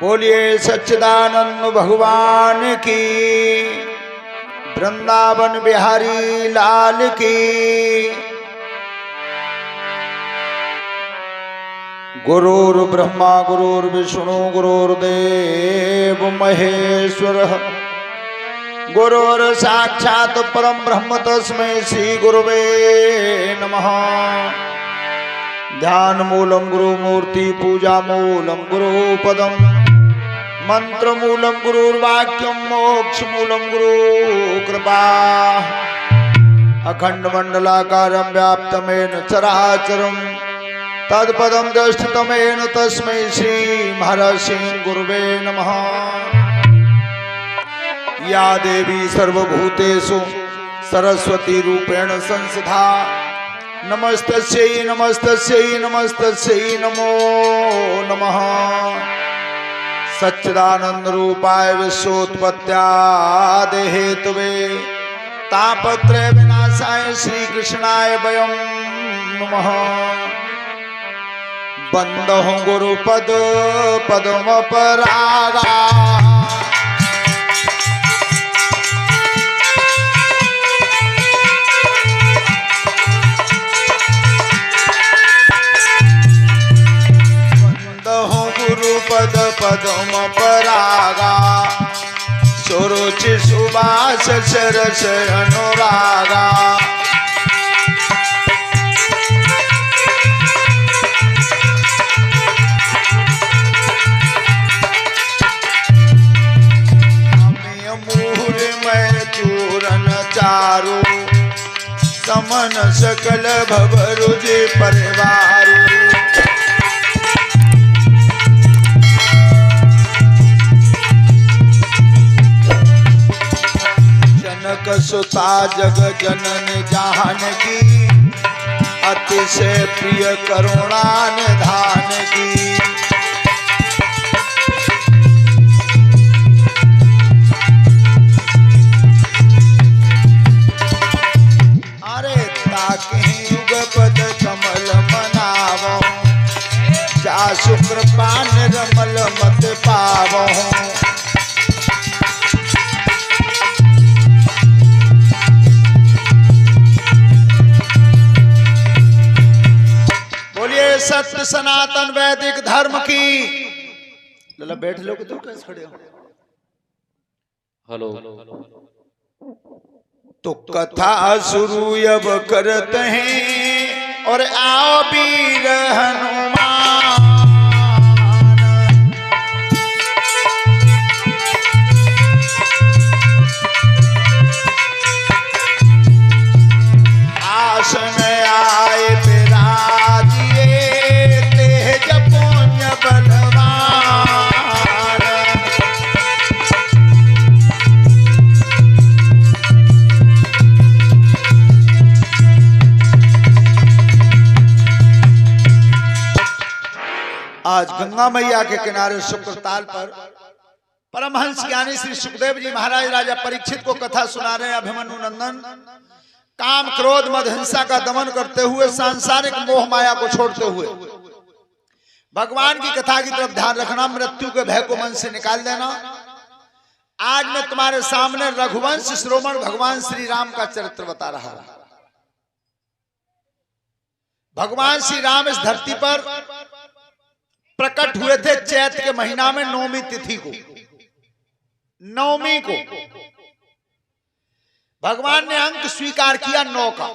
बोलिए सच्चिदानंद भगवान की, वृंदावन बिहारी लाल की। गुरुर् ब्रह्मा गुरुर्विष्णु गुरुर्देव महेश्वरः, गुरुर् साक्षात् परम ब्रह्म तस्मै श्री गुरुवे नमः। ध्यान मूलम गुरु मूर्ति, पूजा मूलम गुरु पदम, मंत्र मूलम गुरुर्वाक्यम, मोक्ष मूलम गुरु कृपा। अखंड मंडलाकारं व्याप्तमेन चराचरं तत्पदं दृष्टतमेन तस्मै श्री महर्षि गुरुवे नमः। या देवी सर्वभूतेषु सरस्वती रूपेण संस्थिता, नमस्तस्यै नमस्तस्यै नमस्तस्यै नमो नमः। सच्चिदानंद रूपाय विश्वोत्पत्त्यादि हेतवे, तापत्रय विनाशाय श्री कृष्णाय वयं नमः। बंदो गुरुपद पद्म परागा, गुरुपद पद्म परागा, सुरुचि सुबास सरस अनुरागा। मूल में चूरन चारु, समन सकल भवरुज परिवारु। जनक सुता जग जनन जानकी, अतिशय प्रिय करुणा निधान की। अरे ताके युगपद कमल मनावो, जा शुक्र पान रमल मत पावो। सत्य सनातन वैदिक धर्म की। लला बैठ लो कि तुम कैसे खड़े हो? हेलो। तो कथा शुरू अब करते हैं, और आओ वीर हनुमान। आसन आए आज गंगा मैया के किनारे शुक्रताल पर परमहंस ज्ञानी श्री सुखदेव जी महाराज राजा परीक्षित को कथा सुना रहे हैं। अभिमन्यु नंदन काम क्रोध मद हिंसा का दमन करते हुए, सांसारिक मोह माया को छोड़ते हुए भगवान की कथा की तरफ ध्यान रखना, मृत्यु के भय को मन से निकाल देना। आज मैं तुम्हारे सामने रघुवंश श्रोमण भगवान श्री राम का चरित्र बता रहा हूं। भगवान श्री राम इस धरती पर प्रकट हुए थे चैत के महीना में, नौमी तिथि को, नवमी को। भगवान ने अंक स्वीकार किया 9 का।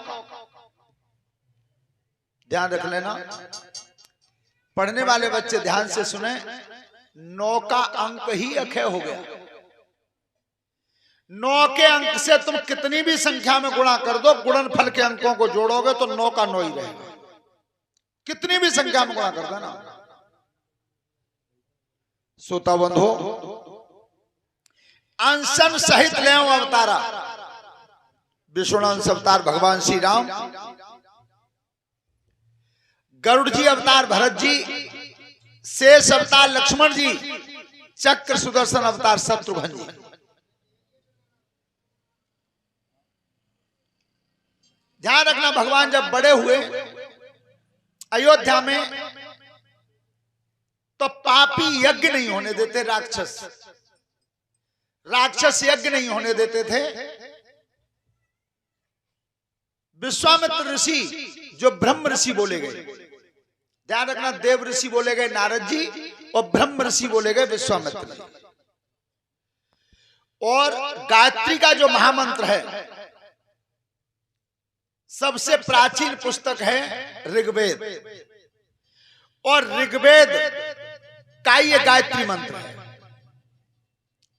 ध्यान रख लेना, पढ़ने वाले बच्चे ध्यान से सुने। 9 का अंक ही अक्षय हो गया। 9 के अंक से तुम कितनी भी संख्या में गुणा कर दो, गुणनफल के अंकों को जोड़ोगे तो 9 का 9 ही रहेगा। कितनी भी संख्या में गुणा कर देना। श्रोता बंधो, अंशन सहित ले अवतारा, विष्णुअंश अवतार भगवान श्री राम, गरुड़ जी अवतार भरत जी, शेष अवतार लक्ष्मण जी, चक्र सुदर्शन अवतार शत्रुघ्न जी। ध्यान रखना, भगवान जब बड़े हुए अयोध्या में तो पापी यज्ञ नहीं होने देते, राक्षस यज्ञ नहीं होने देते थे। विश्वामित्र ऋषि जो ब्रह्म ऋषि बोले गए, ध्यान रखना, देव ऋषि बोले गए नारद जी और ब्रह्म ऋषि बोले गए विश्वामित्र जी। और गायत्री का जो महामंत्र है, सबसे प्राचीन पुस्तक है ऋग्वेद, और ऋग्वेद का ये गायत्री मंत्र है।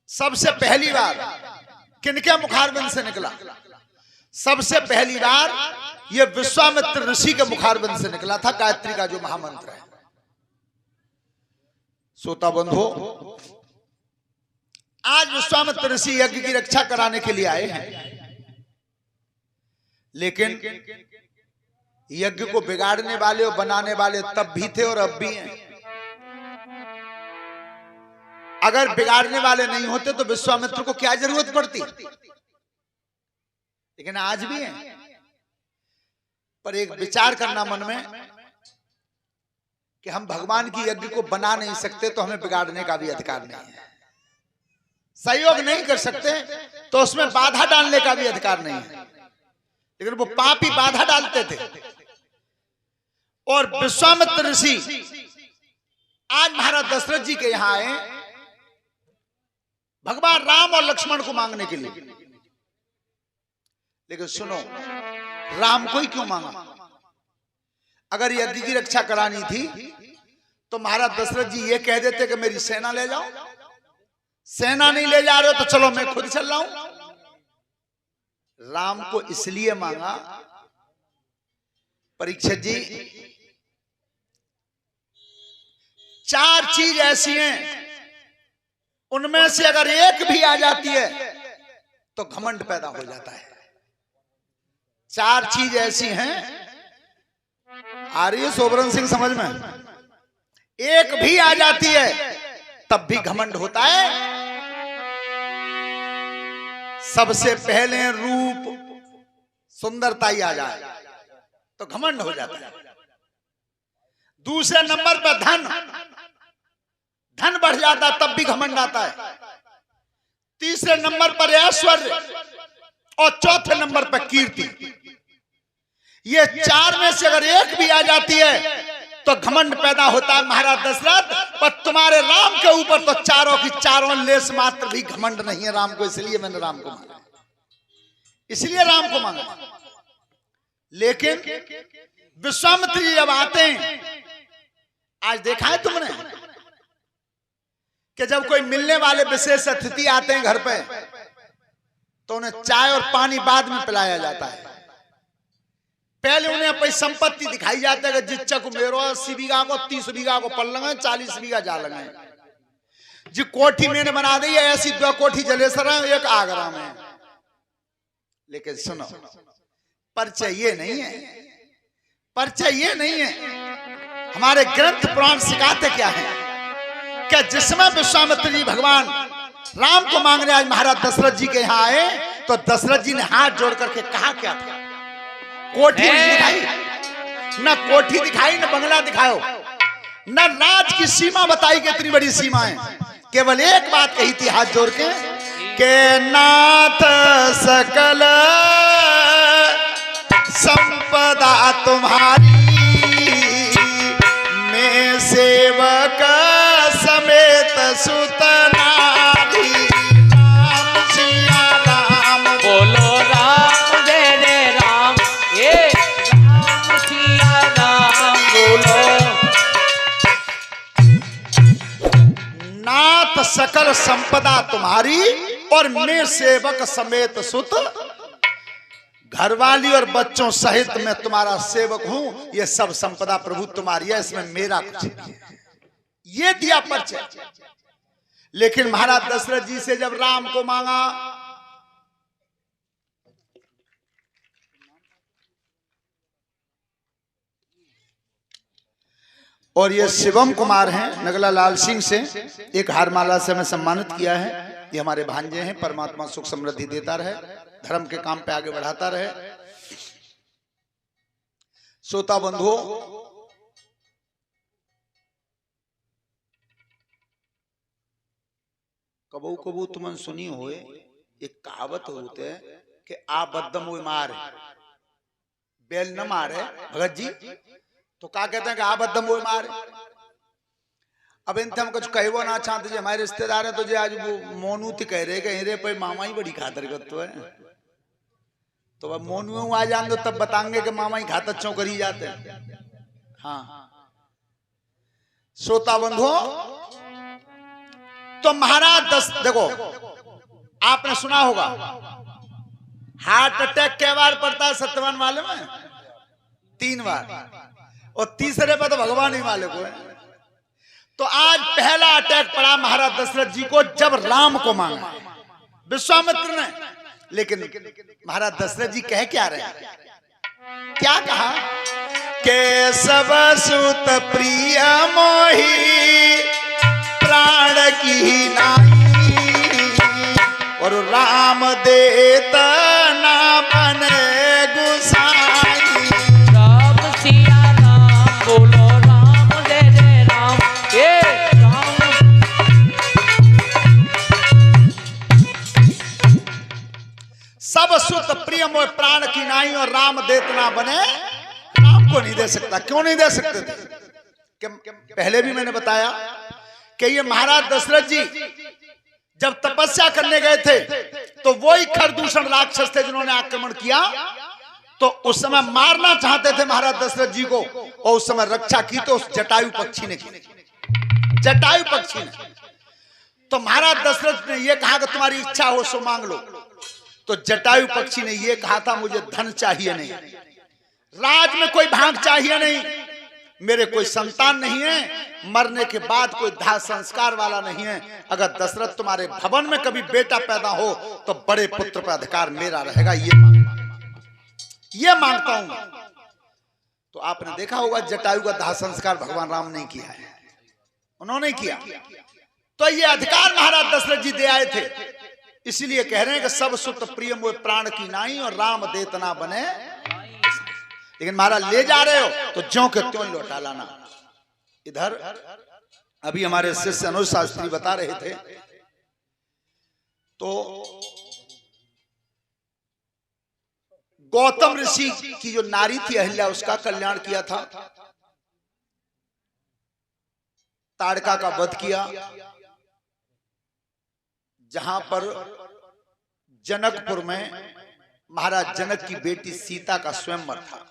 सबसे पहली बार किनके मुखारबिंद से निकला? सबसे पहली बार ये विश्वामित्र ऋषि के मुखारबिंद से निकला था, गायत्री का जो महामंत्र है। श्रोता बंधु, आज विश्वामित्र ऋषि यज्ञ की रक्षा कराने के लिए आए हैं, लेकिन यज्ञ को बिगाड़ने वाले और बनाने वाले तब भी थे और अब भी हैं। अगर बिगाड़ने वाले नहीं होते तो विश्वामित्र को क्या जरूरत पड़ती, लेकिन आज भी हैं। पर एक विचार करना मन में कि हम भगवान की यज्ञ को बना नहीं सकते तो हमें बिगाड़ने का भी अधिकार नहीं है। सहयोग नहीं कर सकते तो उसमें बाधा डालने का भी अधिकार नहीं है, लेकिन वो पापी बाधा डालते थे। और विश्वामित्र ऋषि आज महाराज दशरथ जी के यहां आए भगवान राम और लक्ष्मण को मांगने के लिए। लेकिन सुनो, राम को ही क्यों मांगा? अगर यज्ञ की रक्षा करानी थी तो महाराज दशरथ जी ये कह देते कि मेरी सेना ले जाओ। सेना नहीं ले जा रहे हो तो चलो मैं खुद चल रहा हूं। राम को इसलिए मांगा, परीक्षित जी, 4 चीज ऐसी हैं, उनमें से अगर एक भी आ जाती है तो घमंड पैदा हो जाता है। 4 चीज ऐसी हैं, आ रही है सोबरन सिंह समझ में? एक भी आ जाती है तब भी घमंड होता है। सबसे पहले रूप, सुंदरता ही आ जाए तो घमंड हो जाता है। दूसरे नंबर पर धन बढ़ जाता है तब भी घमंड आता है। तीसरे नंबर पर ऐश्वर्य और चौथे नंबर पर कीर्ति। ये 4 में से अगर एक भी आ जाती है तो घमंड पैदा होता है। महाराज दशरथ, पर तुम्हारे राम के ऊपर तो चारों की चारों लेस मात्र भी घमंड नहीं है राम को, इसलिए मैंने राम को मांगा, इसलिए राम को मांगा। लेकिन विश्वामित्र जी जब आते हैं, आज देखा है तुमने कि जब कोई मिलने वाले विशेष अतिथि आते हैं घर पे तो उन्हें चाय और पानी बाद में पिलाया जाता है। पहले उन्हें अपनी संपत्ति दिखाई जाता है कि जिच्चा को मेरो 80 बीघा को 30 बीघा को पल लगाए, 40 बीघा जा लगाए, जी कोठी मैंने बना दी है, ऐसी 2 कोठी जलेसर है, एक आगरा में। लेकिन सुनो, परिचय ये नहीं है, परिचय ये नहीं है। हमारे ग्रंथ पुराण सिखाते क्या है कि जिसमें विश्वामित्र जी भगवान राम को मांगने आज महाराज दशरथ जी के यहाँ आए तो दशरथ जी ने हाथ जोड़ करके कहा क्या था? कोठी नहीं दिखाई, न कोठी दिखाई, न बंगला दिखाओ, न राज की सीमा बताई कि इतनी बड़ी सीमा है। केवल एक बात कही थी हाथ जोड़ के नाथ सकल संपदा तुम्हारी, मैं सेवक समेत सुत नारी। राम सिया राम, बोलो राम जय जय राम, ये राम सिया राम बोलो। नाथ सकल संपदा तुम्हारी और मैं सेवक समेत सुत, घरवाली और बच्चों सहित मैं तुम्हारा सेवक हूं। ये सब संपदा प्रभु तुम्हारी है, इसमें मेरा कुछ नहीं है। ये दिया परिचय। लेकिन महाराज दशरथ जी से जब राम को मांगा, और ये शिवम कुमार हैं नगला लाल सिंह से, एक हारमाला से हमें सम्मानित किया है। ये हमारे भांजे हैं, परमात्मा सुख समृद्धि देता रहे, धर्म के काम पे आगे बढ़ाता रहे। श्रोता बंधुओं, कबू कबू तुमन सुनी होए एक कहावत होते कि आ बदम वो मार बैल न मारे भगत जी, तो क्या कहते हैं कि आ बदम वो मार। अब इनसे हम कुछ कहवो ना चाहते, हमारे रिश्तेदार हैं तो जो आज वो मोनू ती कह रहे कि हिरे पे मामा ही बड़ी खातर करते है, तो अब मोनू आ जान दो तब बताएंगे कि मामा ही खातर चौ करी जाते हैं। हाँ श्रोता बंधुओं, तो महाराज देखो आपने सुना होगा हार्ट अटैक कै बार पड़ता है सत्यवान मालूम है? 3 बार, और तीसरे पर तो भगवान ही मालिक है। तो आज पहला अटैक पड़ा महाराज दशरथ जी को जब राम को मांगा विश्वामित्र ने, लेकिन महाराज दशरथ जी कह क्या रहे हैं? क्या कहा? केशव सुत प्रिय मोही प्राण की नाई, और राम देत ना बने गुसाई। राम सिया राम बोलो राम जय जय राम, ये राम। सब सुत प्रिय मोह प्राण की नाई, और राम देत ना बने। राम को नहीं दे सकता। क्यों नहीं दे सकते थे? कि पहले भी मैंने बताया कि ये महाराज दशरथ जी जब तपस्या करने गए थे तो वही खरदूषण राक्षस थे जिन्होंने आक्रमण किया, तो उस समय मारना चाहते थे महाराज दशरथ जी को, और उस समय रक्षा की तो उस जटायु पक्षी ने की। जटायु पक्षी ने तो महाराज दशरथ ने यह कहा कि तुम्हारी इच्छा हो सो मांग लो, तो जटायु पक्षी ने यह कहा था मुझे धन चाहिए नहीं, राज में कोई भाग चाहिए नहीं, मेरे कोई संतान नहीं है, मरने के बाद कोई दाह संस्कार वाला नहीं है, अगर दशरथ तुम्हारे भवन में कभी बेटा पैदा हो तो बड़े पुत्र पर अधिकार मेरा रहेगा, ये मांगता हूं। तो आपने देखा होगा जटायु का दाह संस्कार भगवान राम ने किया है, उन्होंने किया, तो ये अधिकार महाराज दशरथ जी दे आए थे। इसीलिए कह रहे हैं कि सब सुत प्रिय मोह प्राण की नाई, और राम देतना बने। लेकिन महाराज ले जा रहे हो तो ज्यों के त्यों लौटा लाना। इधर अभी हमारे शिष्य अनुज शास्त्री बता रहे थे, तो गौतम ऋषि की जो नारी थी अहिल्या, उसका कल्याण किया था, ताड़का का वध किया, जहां पर जनकपुर में महाराज जनक की बेटी सीता का स्वयंवर था।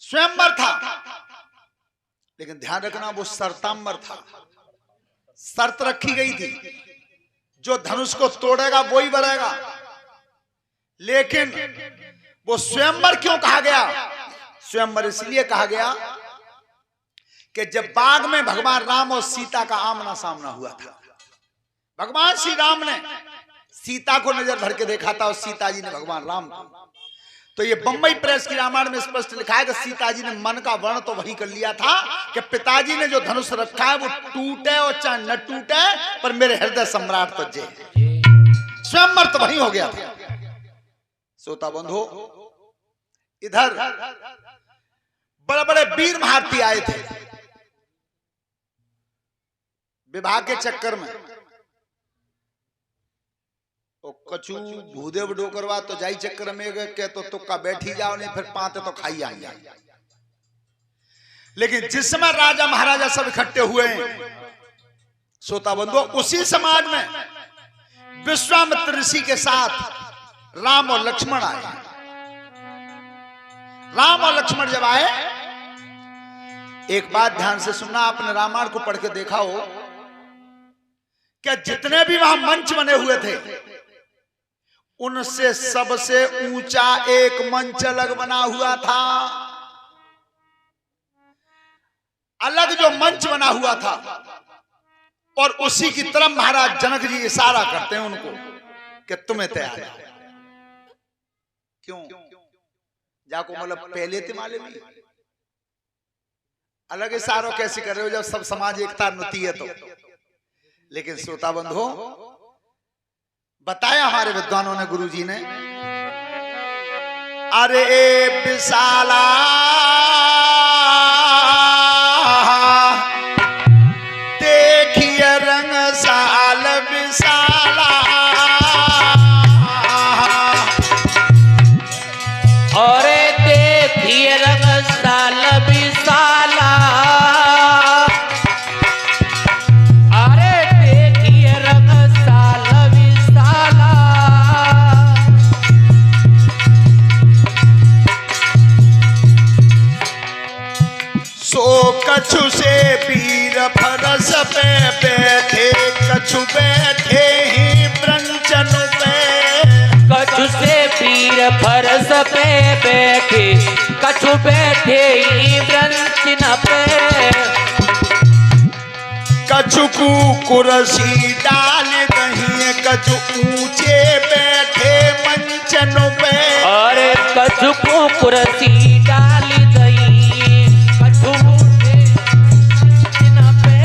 स्वयंवर था, लेकिन ध्यान रखना वो शर्तांबर था, शर्त रखी गई थी, जो धनुष को तोड़ेगा वही बनेगा। लेकिन वो स्वयंवर क्यों कहा गया? स्वयंवर इसलिए कहा गया कि जब बाग में भगवान राम और सीता का आमना सामना हुआ था, भगवान श्री राम ने सीता को नजर भर के देखा था और सीता जी ने भगवान राम को। तो ये बंबई प्रेस की रामायण में स्पष्ट लिखा है कि सीता जी ने मन का वर्ण तो वही कर लिया था कि पिताजी ने जो धनुष रखा है वो टूटे और चाहे न टूटे, पर मेरे हृदय सम्राट तो जय। स्वयंवर तो वही हो गया था। श्रोता बंधु, इधर बड़े बड़े वीर महारथी आए थे विवाह के चक्कर में। कछु भूदेव डोकरवा तो जाई चक्कर में के तो तुक्का बैठी जाओ, नहीं फिर पाते तो खाई आएंगे। लेकिन जिस समय राजा महाराजा सब इकट्ठे हुए श्रोता बंधु, उसी समाज में विश्वामित्र ऋषि के साथ राम और लक्ष्मण आए। राम और लक्ष्मण जब आए, एक बात ध्यान से सुनना, आपने रामायण को पढ़ के देखा हो क्या जितने भी वहां मंच बने हुए थे उनसे सबसे ऊंचा एक मंच अलग बना हुआ था। अलग जो मंच बना हुआ था, और उसी की तरफ महाराज जनक जी इशारा करते हैं उनको कि तुम्हें तैयार है। क्यों जाको मतलब पहले थे माले भी अलग इशारों कैसे कर रहे हो जब सब समाज एकता नती है तो। लेकिन श्रोता बंधु, बताया हमारे विद्वानों ने, गुरुजी ने, अरे विशाला देखिए रंग सा वीर फरस पे बैठे कछु बैठे ही ब्रंचन पे। कछु से वीर फरस पे बैठे कछु बैठे ही ब्रंचन पे। कछु को कुर्सी डाल दही कछु ऊंचे बैठे मंचन पे। अरे कछु को कुर्सी डाल दही कछु ऊंचे मंचन पे।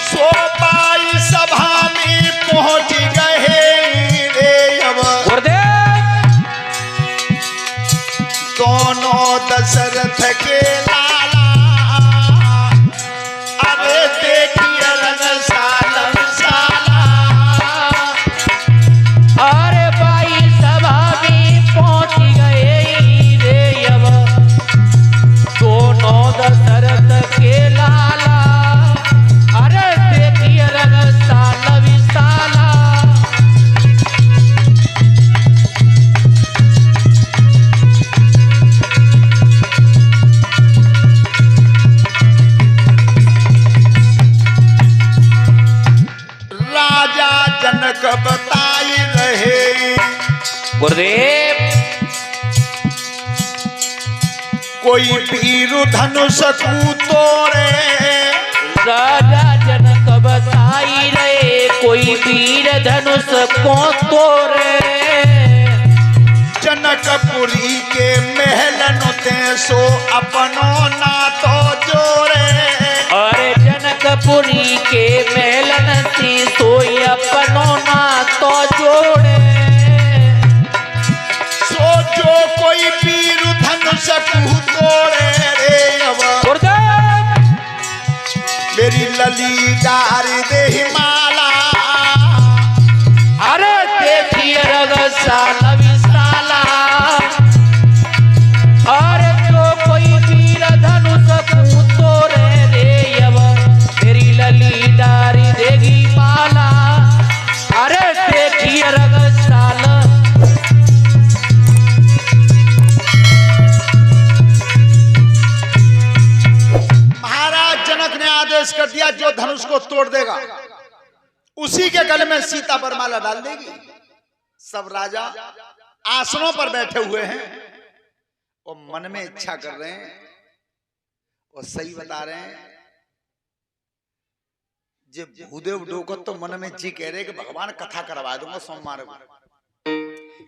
सोपाई सभा में पहुंच गए रे अब दोनों दशरथ के लाला। अरे देखिए रंगशाला साला। अरे भाई सभा में पहुंच गए रे अब दोनों दशरथ के लाला। अरे देखिए रंगशाला विशाला। राजा जनक बताई रहे गुरुदेव कोई वीर धनुष को तोड़े। राजा जनक बताई रहे कोई वीर धनुष को तोड़े। जनकपुरी के महलन ते सो अपनो ना तो जोड़े। अरे जनकपुरी के मेलन सी सोई अपनो ना तो जोड़े। सो जो कोई वीर धनुष को तोड़े रे अब मेरी लली डारी दे माला। अरे देखिए रंगशाला विशाला। अरे जो कोई वीर धनुष को तोड़े रे अब मेरी लली डारी देगी माला। अरे देखिए रंगशाला। महाराज जनक ने आदेश कर दिया जो धनुष को तोड़ देगा उसी के गले में सीता बरमाला डाल देगी। सब राजा आसनों पर बैठे हुए हैं और मन में इच्छा कर रहे हैं और सही बता रहे हैं। जब भूदेव डोकत तो मन में जी कह रहे कि भगवान कथा करवा दूंगा सोमवार को,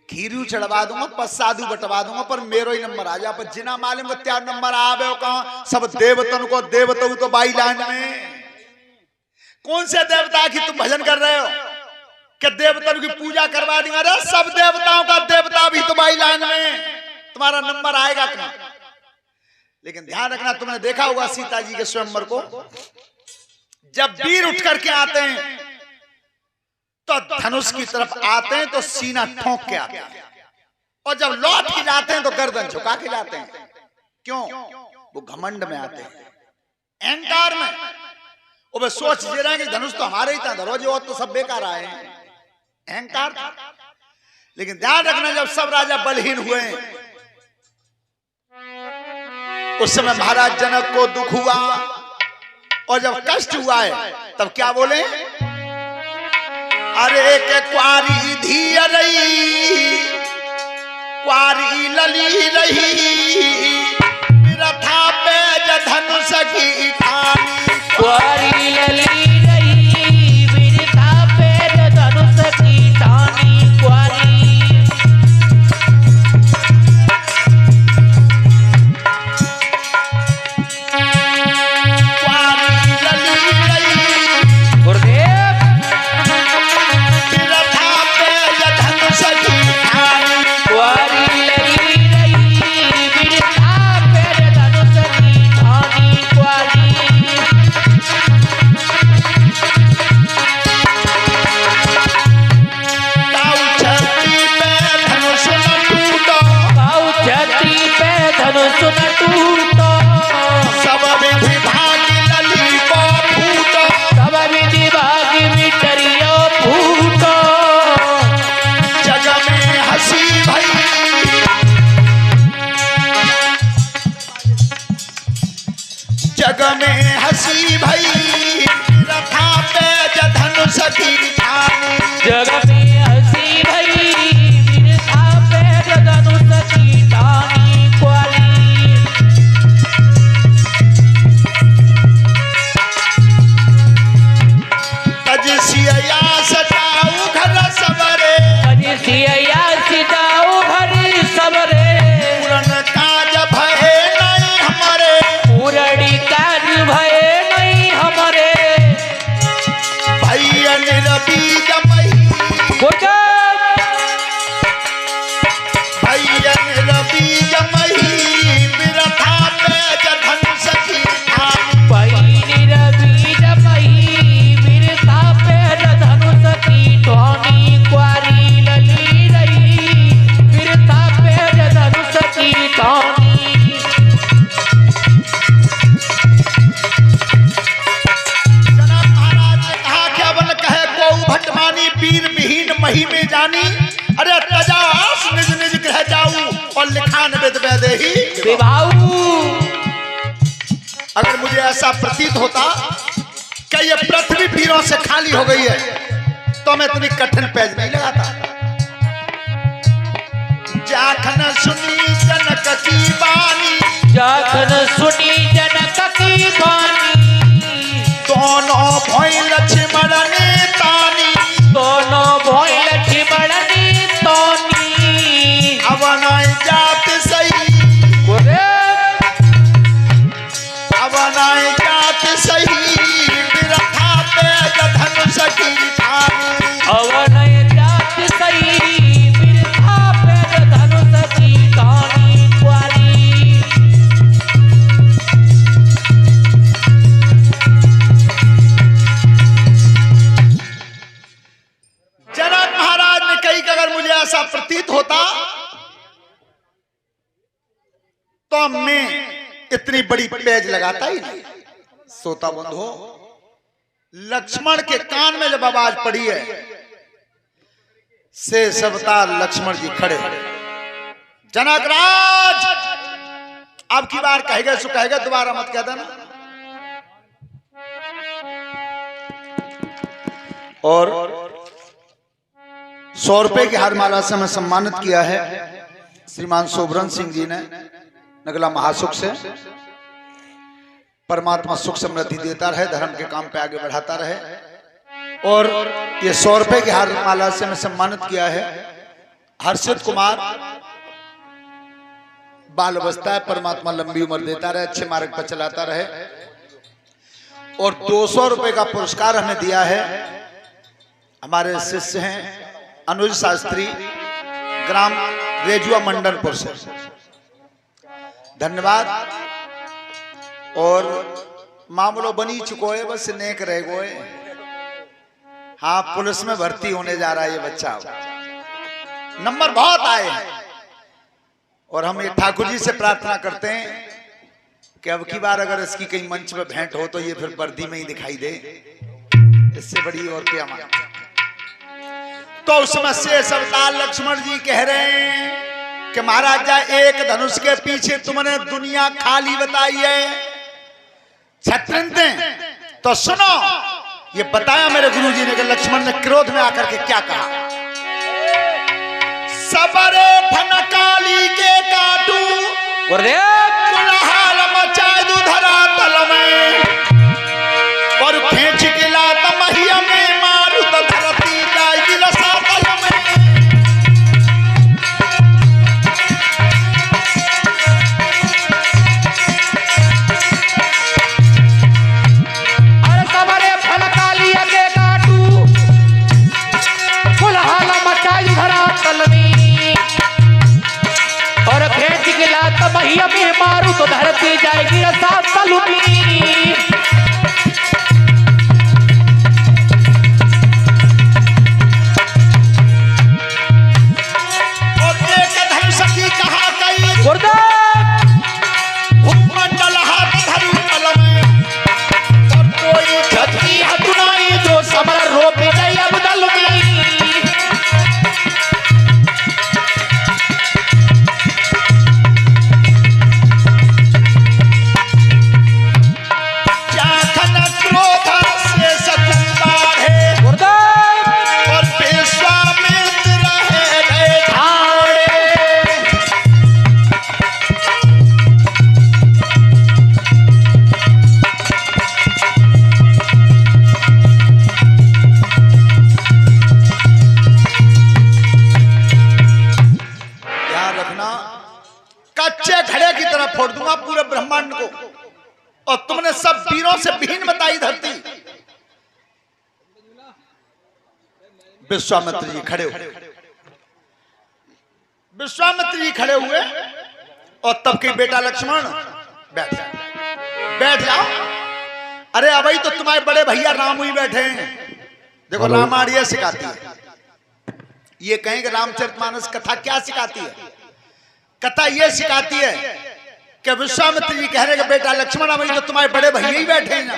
खीरू चढ़वा दूंगा, पसादू बटवा दूंगा, पर मेरो ही नंबर आ जा। पर जिना मालूम को त्यार नंबर आवे कहा सब देवतन को देवतऊ तो बाई लाइन में। कौन से देवता की तुम भजन कर रहे हो कि देवतन की पूजा करवा देंगे? अरे सब देवताओं का देवता भी तो बाई लाइन में, तुम्हारा नंबर आएगा तुम्हारा। लेकिन ध्यान रखना, तुमने देखा होगा सीता जी के स्वयंवर को, जब वीर उठ करके आते हैं तो धनुष की तरफ आते हैं तो सीना ठोंक के आते हैं, और जब लौट के जाते हैं तो गर्दन झुका के जाते हैं। क्यों? वो घमंड में आते हैं, अहंकार में। वो सोच जे रहे हैं कि धनुष तो हमारे ही था, धरोजे और तो सब बेकार आए हैं, अहंकार था। लेकिन ध्यान रखना, जब सब राजा बलहीन हुए उस समय महाराज जनक को दुख हुआ, और जब कष्ट हुआ है तब क्या बोले? अरे के क्वारी धी रही, क्वारी लली रही, रथा पे धनुष की ठानी। क्वारी लली रही, विरथा पे धनुष की ठानी। क्वारी लली रही, गुरुदेव रथा पे धनुष की ठानी। क्वारी लली रही, विरथा जग में हंसी भई रथा पे धनुष की ठानी। जग में हंसी भई बिरथा पे धनुष की ठानी क्वारी। तजसिया सजाऊ घर सबरे तजसिया सजाऊ घर सबरे। पूरन काज भय नहीं हमारे पूरणी काज भय नहीं हमारे। भैया निरबीज मही भैया निरबीज मही बिरथा पे धनुष की ठानी। भई निरबीज मही बिरथा पे धनुष की ठानी क्वारी लली रही बिरथा पे धनुष की ठानी। जनक महाराज ने कहा क्या बन कहे को भटमानी पीर विहीन मही में जानी। अरे तजास निज निज ग्रह जाऊ और लिखान वेद वैदेही विभाऊ। अगर मुझे ऐसा प्रतीत होता कि ये पृथ्वी पीरों से खाली हो गई है तो मैं इतनी कठिन पेज नहीं लगाता। जाखन सुनी जनक की बानी जाखन सुनी जनक की बानी। दोनों भोई लक्ष्मण ने तानी दोनों भोई लक्ष्मण ने तानी। अवनाय जात सही अवनाय जात सही बिरथा पे धनुष की ठानी। अवनय जात सही बिरथा पे धनुष की ठानी क्वारी। जनक महाराज ने कही कि अगर मुझे ऐसा प्रतीत होता तो मैं इतनी बड़ी पेज लगाता ही नहीं। सोता बंधु लक्ष्मण के कान में जब आवाज पड़ी है से सबतार लक्ष्मण जी खड़े। जनक राज अब की बार कहेगा सो कहेगा, दोबारा मत कह देना। और 100 रुपए की हारमाला से हमें सम्मानित किया है श्रीमान सोबरन सिंह जी ने नगला महासुख से। परमात्मा सुख समृद्धि देता रहे, धर्म के काम पे आगे बढ़ाता रहे। और ये 100 रुपए की हारमाला से हमें सम्मानित किया है हर्षित कुमार। बाल अवस्था है, परमात्मा लंबी उम्र देता रहे, अच्छे मार्ग पर चलाता रहे। और 200 रुपए का पुरस्कार हमें दिया है हमारे शिष्य हैं अनुज शास्त्री, ग्राम रेजुआ मंडनपुर से। धन्यवाद। और मामलो बनी चुको है, बस नेक रह गए। हाँ, पुलिस में भर्ती होने जा रहा है ये बच्चा। नंबर बहुत आए हैं और हम ये ठाकुर जी से प्रार्थना करते हैं कि अब की बार अगर इसकी कहीं मंच में भेंट हो तो ये फिर वर्दी में ही दिखाई दे, इससे बड़ी और क्या मांग। तो उस समय से अवतार लक्ष्मण जी कह रहे हैं कि महाराज एक धनुष के पीछे तुमने दुनिया खाली बताई है छत्रंते। तो सुनो, ये बताया मेरे गुरुजी ने कि लक्ष्मण ने क्रोध में आकर के क्या कहा। सबरे फन काली के काटू कुलहाल मचाए दू धरातल में और खींच के लात महिया में मारू तो धरती जाएगी रसातल में। अरे सबरे फन काली के काटू कुलहाल मचाई धरातल में और खेत गिला तो महिया में तुमने सब वीरों से विहीन बताई धरती। विश्वामित्र जी खड़े हुए, विश्वामित्र जी खड़े हुए और तब के बेटा लक्ष्मण बैठ जाओ, बैठ जाओ। अरे अभी तो तुम्हारे बड़े भैया राम ही बैठे हैं। देखो रामायण ये सिखाती है, ये कहें कि रामचरितमानस कथा क्या सिखाती है? कथा ये सिखाती है कि विश्वामित्र जी कह रहे कि बेटा लक्ष्मण अभी तो तुम्हारे बड़े भैया ही बैठे हैं ना।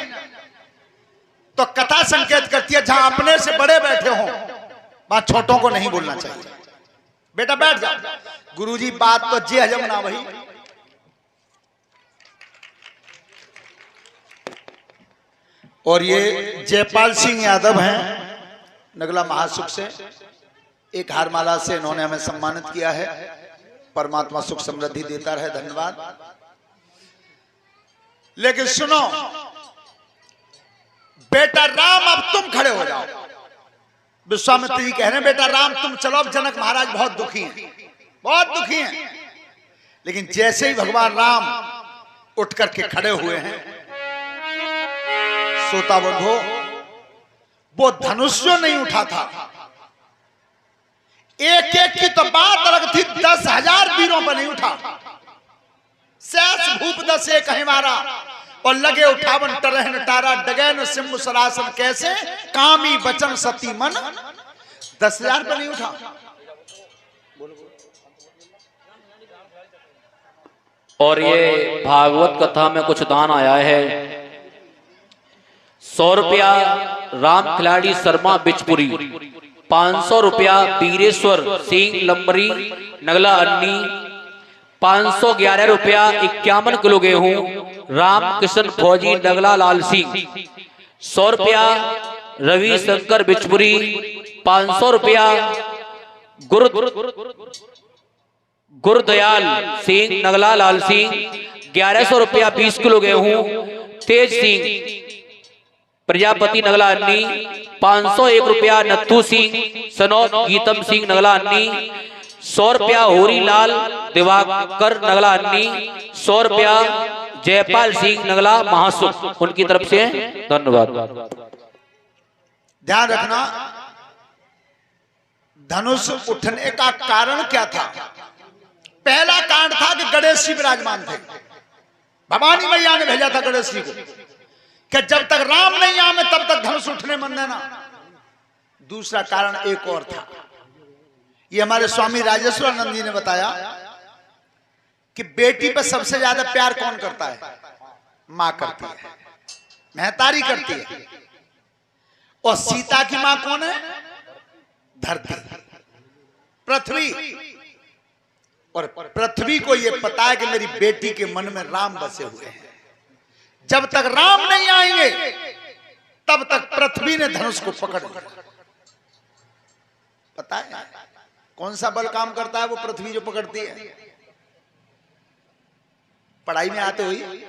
तो कथा संकेत करती है जहां अपने से बड़े बैठे हों वहां छोटों को नहीं बोलना चाहिए। बेटा बैठ जाओ। गुरुजी बात तो जे हजम ना भाई। और ये जयपाल सिंह यादव हैं नगला महासुख से, एक हारमाला से इन्होंने हमें सम्मानित किया है। परमात्मा सुख समृद्धि देता रहे, धन्यवाद। लेकिन सुनो बेटा राम अब तुम खड़े हो जाओ। विश्वामित्र जी कह रहे हैं बेटा राम तुम चलो। अब जनक महाराज बहुत दुखी हैं, बहुत दुखी हैं। लेकिन जैसे ही भगवान राम उठ करके खड़े हुए हैं, सोता बंधो वो धनुष जो नहीं उठा था, एक एक की तो बात अलग थी, 10,000 वीरों पर नहीं उठा। सहस भूप 10 एक कहीं मारा और लगे उठावन टरहन टारा डगैन सिंह सरासन कैसे कामी बचन सती मन। 10,000 पर नहीं उठा। और ये भागवत कथा में कुछ दान आया है। 100 रुपया राम खिलाड़ी शर्मा बिचपुरी, 500 रुपया वीरेश्वर सिंह लंबरी नगला अन्नी, 511 रुपया 51 किलो गेहूं राम कृष्ण फौजी नगला लाल सिंह, 100 रुपया रवि शंकर बिचपुरी, 500 रुपया गुरदयाल सिंह नगला लाल सिंह, 1100 रुपया 20 किलो गेहूं तेज सिंह प्रजापति नगला अन्नी, 501 रुपया नथु सिंह सनौत गीतम सिंह नगला अन्नी, 100 रुपया होरी लाल दिवाकर नगला अन्नी, 100 रुपया जयपाल सिंह नगला महासुख, उनकी तरफ से धन्यवाद। ध्यान रखना धनुष उठने का कारण क्या था? पहला कारण था कि गणेश जी विराजमान थे। भवानी मैया ने भेजा था गणेश जी को कि जब तक राम नहीं आवे तब तक धनुष उठने मन देना। दूसरा कारण एक और था, ये हमारे स्वामी राजेश्वरानंद जी ने बताया कि बेटी पर सबसे ज्यादा प्यार कौन करता है? मां करती है, महतारी करती है। और सीता की मां कौन है? धरती, पृथ्वी। और पृथ्वी को यह पता है कि मेरी बेटी के मन में राम बसे हुए हैं। जब तक राम नहीं आएंगे तब तक पृथ्वी ने धनुष को पकड़ लिया। पता है कौन सा बल काम करता है? वो पृथ्वी जो पकड़ती है। पढ़ाई में आते हुई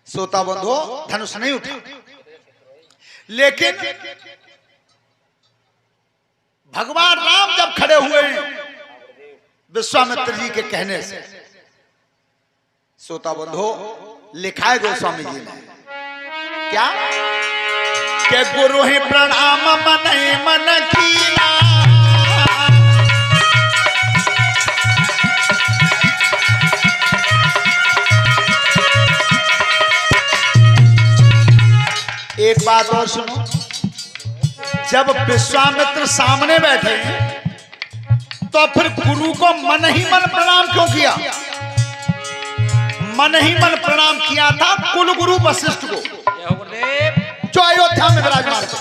सोता बंधो धनुष नहीं उठा। लेकिन भगवान राम जब खड़े हुए हैं विश्वामित्र जी के कहने से, सोता बंधो लिखा है गोस्वामी जी ने क्या के गुरु ही प्रणाम मन मन कीना। एक बात और सुनो, जब विश्वामित्र सामने बैठे तो फिर गुरु को मन ही मन प्रणाम क्यों किया? मन ही मन प्रणाम किया था कुल गुरु वशिष्ठ को, जो अयोध्या में विराजमान थे।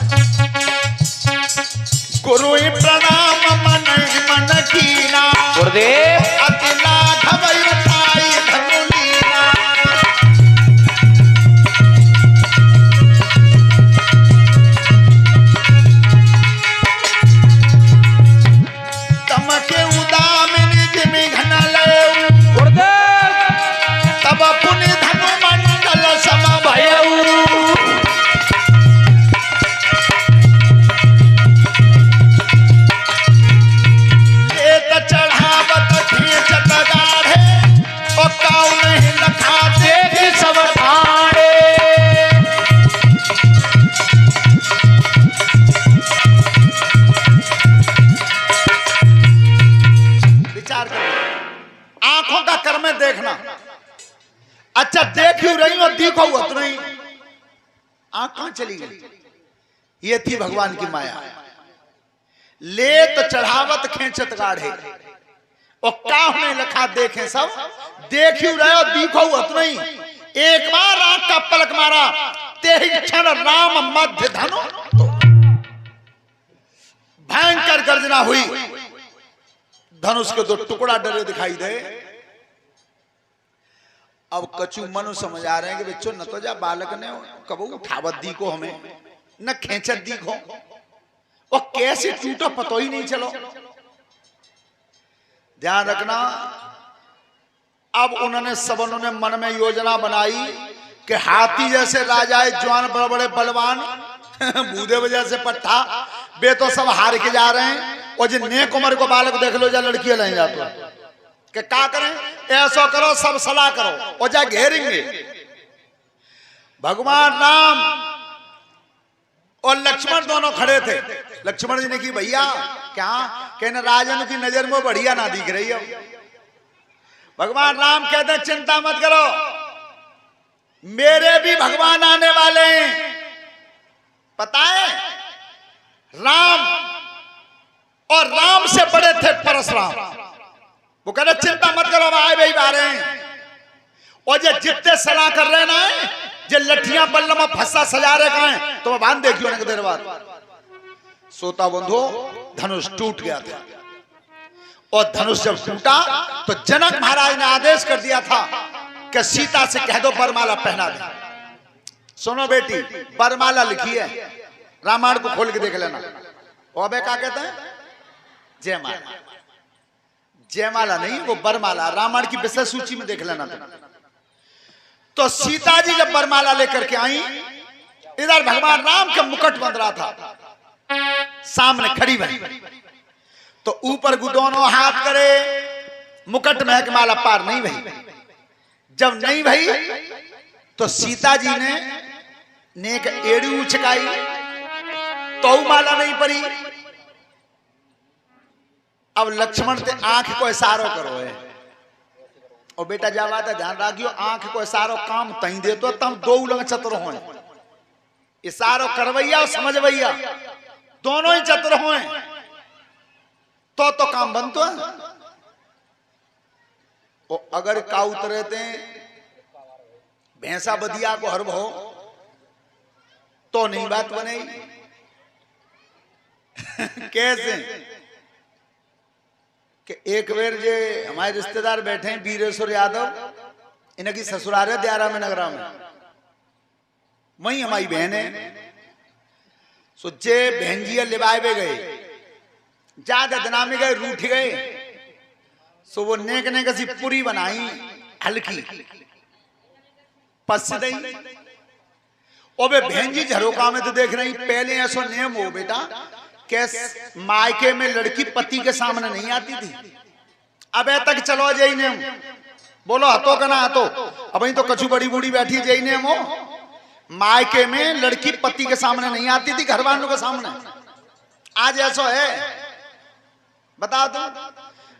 गुरु ही प्रणाम मन ही मन कीना, गुरुदेव अति लाघव उठाई धनु लीना। तमके उदामिनी जिमि घन लय, गुरुदेव तब पुनि धनु मंडल सम भयऊ। चढ़ावत खींचत गाढ़े और काऊ नहीं लखा अच्छा देख ही रही हो, दिखो तो नहीं, आंख कहां चली गई? ये थी भगवान की माया। ले तो चढ़ावत खेचत गाढ़े, और काह में लखा देखे सब, देख ही रहे हो, दिखो तो नहीं। एक बार आंख का पलक मारा, तेहि क्षण राम मध्य धनु, भयंकर गर्जना हुई, धनुष के दो टुकड़ा डरे दिखाई दे। अब कछु मनु समझ आ रहे हैं कि बच्चों न तो जा बालक ने कबू उठावत दी को हमें, न खेचत दी को, और कैसे टूटो पतो ही नहीं चलो। ध्यान रखना, अब उन्होंने सबनों ने मन में योजना बनाई कि हाथी जैसे राजा जवान बड़े बड़े बलवान बूढ़े वजह से पट्टा बे तो सब हार के जा रहे हैं, और जिन नेक उम्र को बालक देख लो जा लड़कियां ले जाते कि क्या करें, ऐसा करो, सब सलाह करो, और जा घेरेंगे। भगवान राम और लक्ष्मण दोनों खड़े थे। लक्ष्मण जी ने की भैया क्या कहना, राजन की नजर में बढ़िया ना दिख रही है। भगवान राम कहते हैं चिंता मत करो, मेरे भी भगवान आने वाले हैं। पता है राम, और राम से बड़े थे परशुराम। वो कह रहे चिंता मत करो, आए भाई आ रहे हैं। और ये जितने सलाह कर रहे ना, जे लठियां बल्लम में फंसा सजा रहे कहा तो बांध देखियो ना देर बाद। सोता बंधु धनुष टूट गया था, और धनुष जब टूटा तो जनक महाराज ने आदेश कर दिया था कि सीता से कह दो बरमाला पहना दे। सुनो बेटी, बरमाला लिखी है, रामायण को खोल के देख लेना। और बे क्या कहते हैं, जयमाला। जयमाला नहीं, वो बरमाला, रामायण की विषय सूची में देख लेना। तो सीता जी जब बरमाला लेकर के आई, इधर भगवान राम का मुकुट बंध रहा था, सामने खड़ी बनी, तो ऊपर दोनों हाथ करे, मुकुट में कि माला पार नहीं भई। जब नहीं भई तो सीता जी ने नेक एड़ी उछकाई, तो माला नहीं पड़ी। अब लक्ष्मण ते आंख को इशारो करो है, और बेटा जब आता ध्यान रखियो, आंख को इशारो काम तई दे तो तम दो उलंग चतुर हो, इशारो करवैया और समझवैया दोनों ही चतुर हो, तो काम बनतो है। और अगर का उतरते भैंसा बदिया को हर भो तो नहीं बात बनेगी। कैसे कि एक बेर जे हमारे रिश्तेदार बैठे हैं वीरेश्वर यादव, इनकी ससुराल है द्यारा में नगरा में, वही हमारी बहन है। सो जे बहन जी लिबाए गए, ज्यादा दिना में गए, रूठ गए। सो वो नेक नेक सी पूरी बनाई हल्की पस दई, और वे बहन जी झरोका में तो देख रही। पहले ऐसा नियम हो बेटा, कैस मायके में लड़की पति के सामने नहीं आती थी। अब तक चलो जय नियम, बोलो हतो का ना हतो, अब तो कछु बड़ी बूढ़ी बैठी जय नियम हो। मायके में लड़की पति के सामने नहीं आती थी, घर वालों के सामने। आज ऐसा है, बता दो।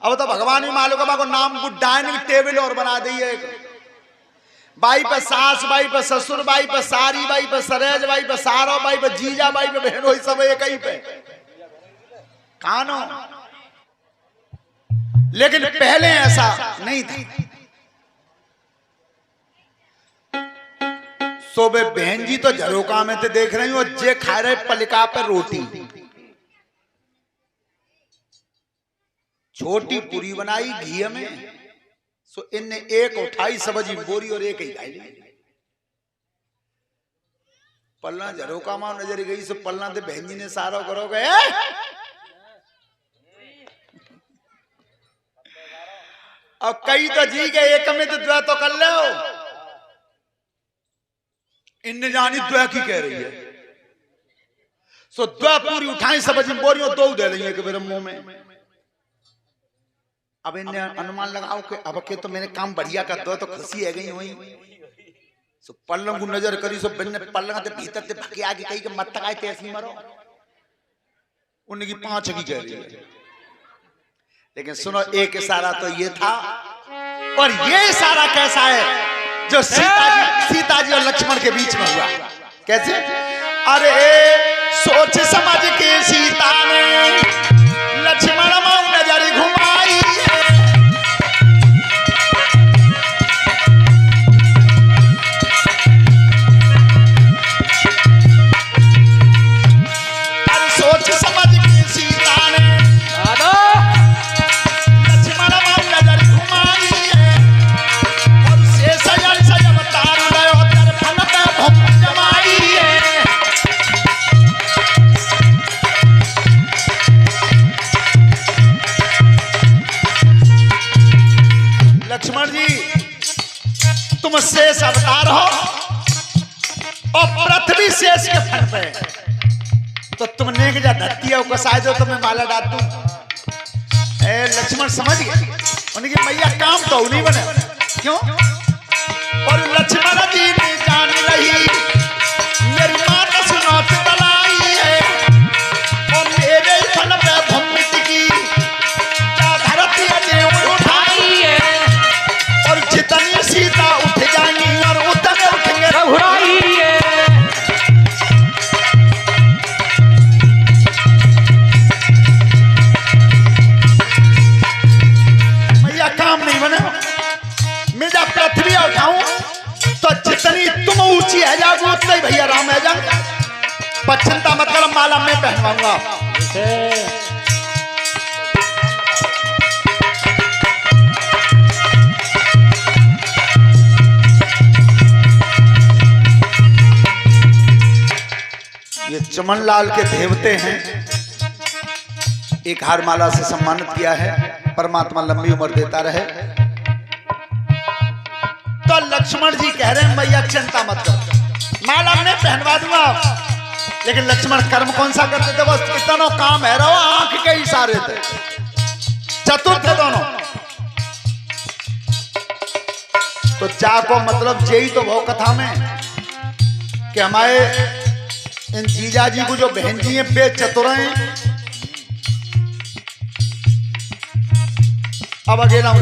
अब तो भगवान ही मालूम को नाम को डाइनिंग टेबल और बना दी है, बाई पे सास, बाई पे ससुर, बाई पे सारी, बाई पे सरेज, बाई पे सारो, बाई पे जीजा, बाई पे बहनों, सब एक ही पे कानो। लेकिन पहले ऐसा नहीं था। सोबे बहन जी तो झरोका में तो देख रही हो, जे खा रहे पलिका पर रोटी, छोटी पूरी बनाई घी में। सो इनने एक उठाई सब्जी बोरी और एक ही खाई ली। पलना झरोका मां नजर गई, सो पलना ते बहन जी ने सारो करो गए। अब कई तो जी के एक में तो द्वा तो कर लो, इनने जानी द्वा की कह रही है। सो द्वा पूरी उठाई सब्जी बोरी और दो दे रही है कि मेरे मुंह में। अब इन्हें अनुमान लगाओ कि अब के तो मैंने काम बढ़िया कर दो, तो खुशी है गई हुई। सो पल्लंग को नजर करी, सो बिन्ने पल्लंग ते भीतर ते भके आगे कही के मत तकाए तेसी मरो। उनकी 5 की कह रही है। लेकिन सुनो, एक इशारा तो ये था, और ये इशारा कैसा है, जो सीता जी और लक्ष्मण के बीच में हुआ। कैसे? अरे सोच समझ के सीता ने लक्ष्मण मां नजर घुमाई है। अरे सोच समझ के सीता ने लक्ष्मण मां नजर घुमाई है। और से सजन सजन तार गयो दर्पण पे भम जमाई है। लक्ष्मण जी तुम शेष अवतार हो और पृथ्वी शेष के फन पे, तो तुम नेक जा धरती है कसाय दो तो मैं माला डाल दूं। ए लक्ष्मण समझ गए उनकी मैया काम तो नहीं बने क्यों? और लक्ष्मण जी ने जान रही मेरी माता सुनात बलाई है। और मेरे फन पे भूमित की क्या धरती ने उठाई है। और जितनी सीता उठ जाएंगी और उतने उठेंगे रघुराई है। मैया काम नहीं बने। मैं जब पृथ्वी उठाऊं तो जितनी तुम ऊंची है जाओगे उतना ही भैया राम है जाएंगे। पर चिंता मत करो माला मैं पहनवाऊंगा। ये चमन लाल के देवते हैं, एक हार माला से सम्मानित किया है। परमात्मा लंबी उम्र देता रहे। तो लक्ष्मण जी कह रहे हैं मैया चिंता मत करो माला मैं पहनवा दूंगा। लेकिन लक्ष्मण कर्म कौन सा करते थे? बस इतना काम है रहो आंख के इशारे थे। चतुर थे दोनों। तो जाको मतलब यही तो भाव कथा में कि हमारे इन जीजा जी को जो बहन जी हैं बेचतुर हैं। अब अकेला हूं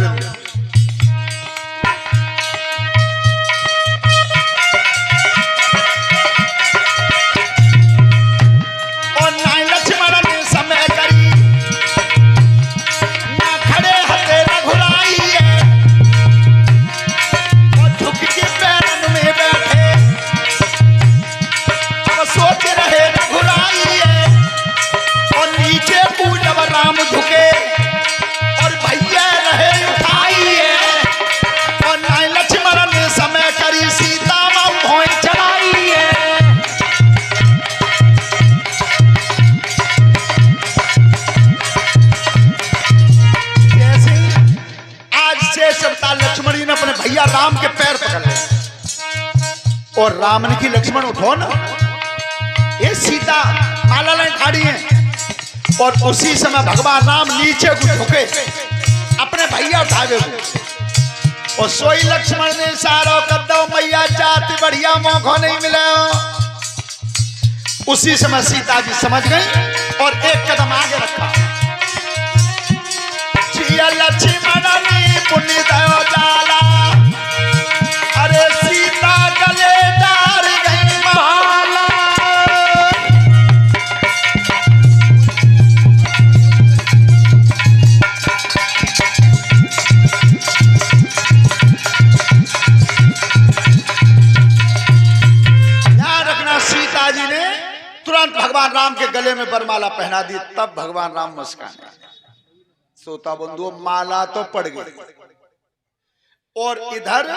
और ना लक्ष्मण ने समय करी ना खड़े हथे रघुराई है। और झुक के पैरन में बैठे अब सोच रहे रघुराई है। और नीचे पूजब राम झुके और भैया रहे उठाई है। और ना लक्ष्मण ने समय करी सीता मां भोई चलाई है। जैसे आज शेष अवतार लक्ष्मण जी ने अपने भैया राम के पैर पकड़ लिए और राम ने की लक्ष्मण उठो ना। ये सीता माला लाइन खड़ी है। और उसी समय भगवान राम नीचे को झुके अपने भैया उठावे और सोई लक्ष्मण ने सारो कदो मैया जाति बढ़िया मौका नहीं मिले। उसी समय सीता जी समझ गई और एक कदम आगे रखा। लक्ष्मण ने पुण्य दयो जाला। अरे सीता गले डार गई माला। सीता जी ने तुरंत भगवान राम के गले में बरमाला पहना दी। तब भगवान राम मुस्काने। श्रोता बंधुओं माला तो पड़ गई और इधर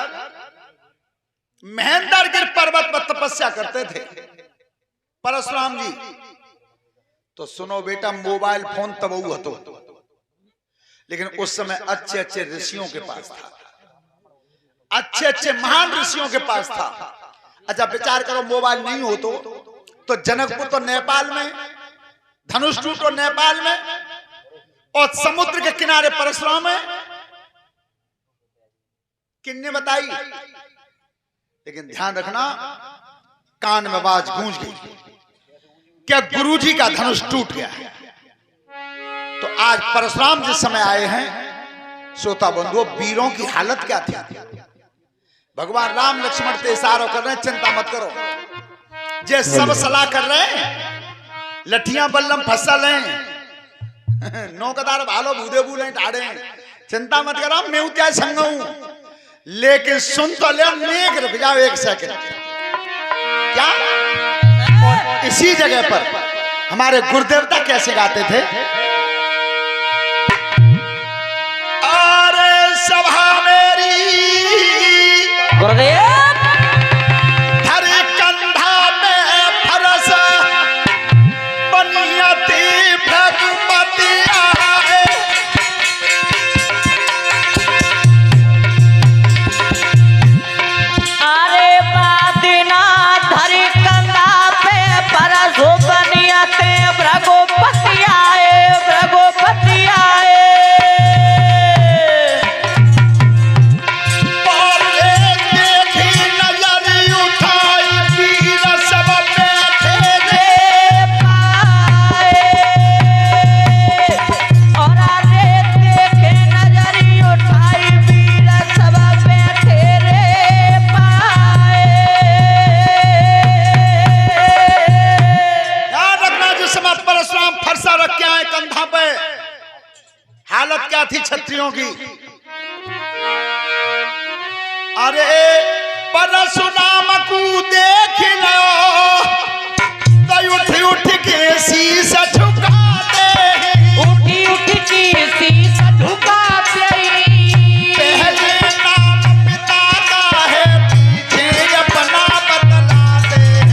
महेंद्रगिरि पर्वत पर तपस्या करते थे परशुराम जी। तो सुनो बेटा मोबाइल फोन तब हुआ तो, लेकिन उस समय अच्छे अच्छे ऋषियों के पास था। अच्छे अच्छे महान ऋषियों के पास था। अच्छा विचार करो मोबाइल नहीं हो तो जनकपुर तो नेपाल में, धनुष तो नेपाल में और समुद्र के किनारे परशुराम है। किन्ने बताई? लेकिन ध्यान रखना कान में आवाज गूंज गई क्या गुरुजी का धनुष टूट गया है। तो आज परशुराम जिस समय आए हैं श्रोता बंधुओं वीरों की हालत क्या थी? भगवान राम लक्ष्मण ते इशारों कर रहे हैं, चिंता मत करो। जे सब सलाह कर रहे हैं, लठियां बल्लम फसल हैं, नौकदार भालो भूदे बूले ठाड़े, चिंता मत करो, मैं क्या संग हूं। लेकिन सुन तो ले, नेक रुक जाओ एक सेकंड। क्या? और इसी जगह पर हमारे गुरुदेवता कैसे गाते थे? अरे सभा मेरी गुरुदेव धरी कंधा पे फरस बनियती भगवती आए। अरे बादिना धरी कंधा पे परसो बनियते भ्रगोपति आए, भ्रगोपति आए। और देखी नजर उठाई वीर सब बैठे रे पाए। और अरे देखे नजरी उठाई वीर सब बैठे रे पाए। याद रखना, जिस समय परशुराम फरसा रख के आए कंधा पे, हालत क्या थी क्षत्रियों की? अरे परशुराम को देख लो तो उठ उठ के शीश झुकाते हैं। उठी उठी की शीश झुकाते पहले नाम पिता का है, पीछे अपना बतलाते हैं।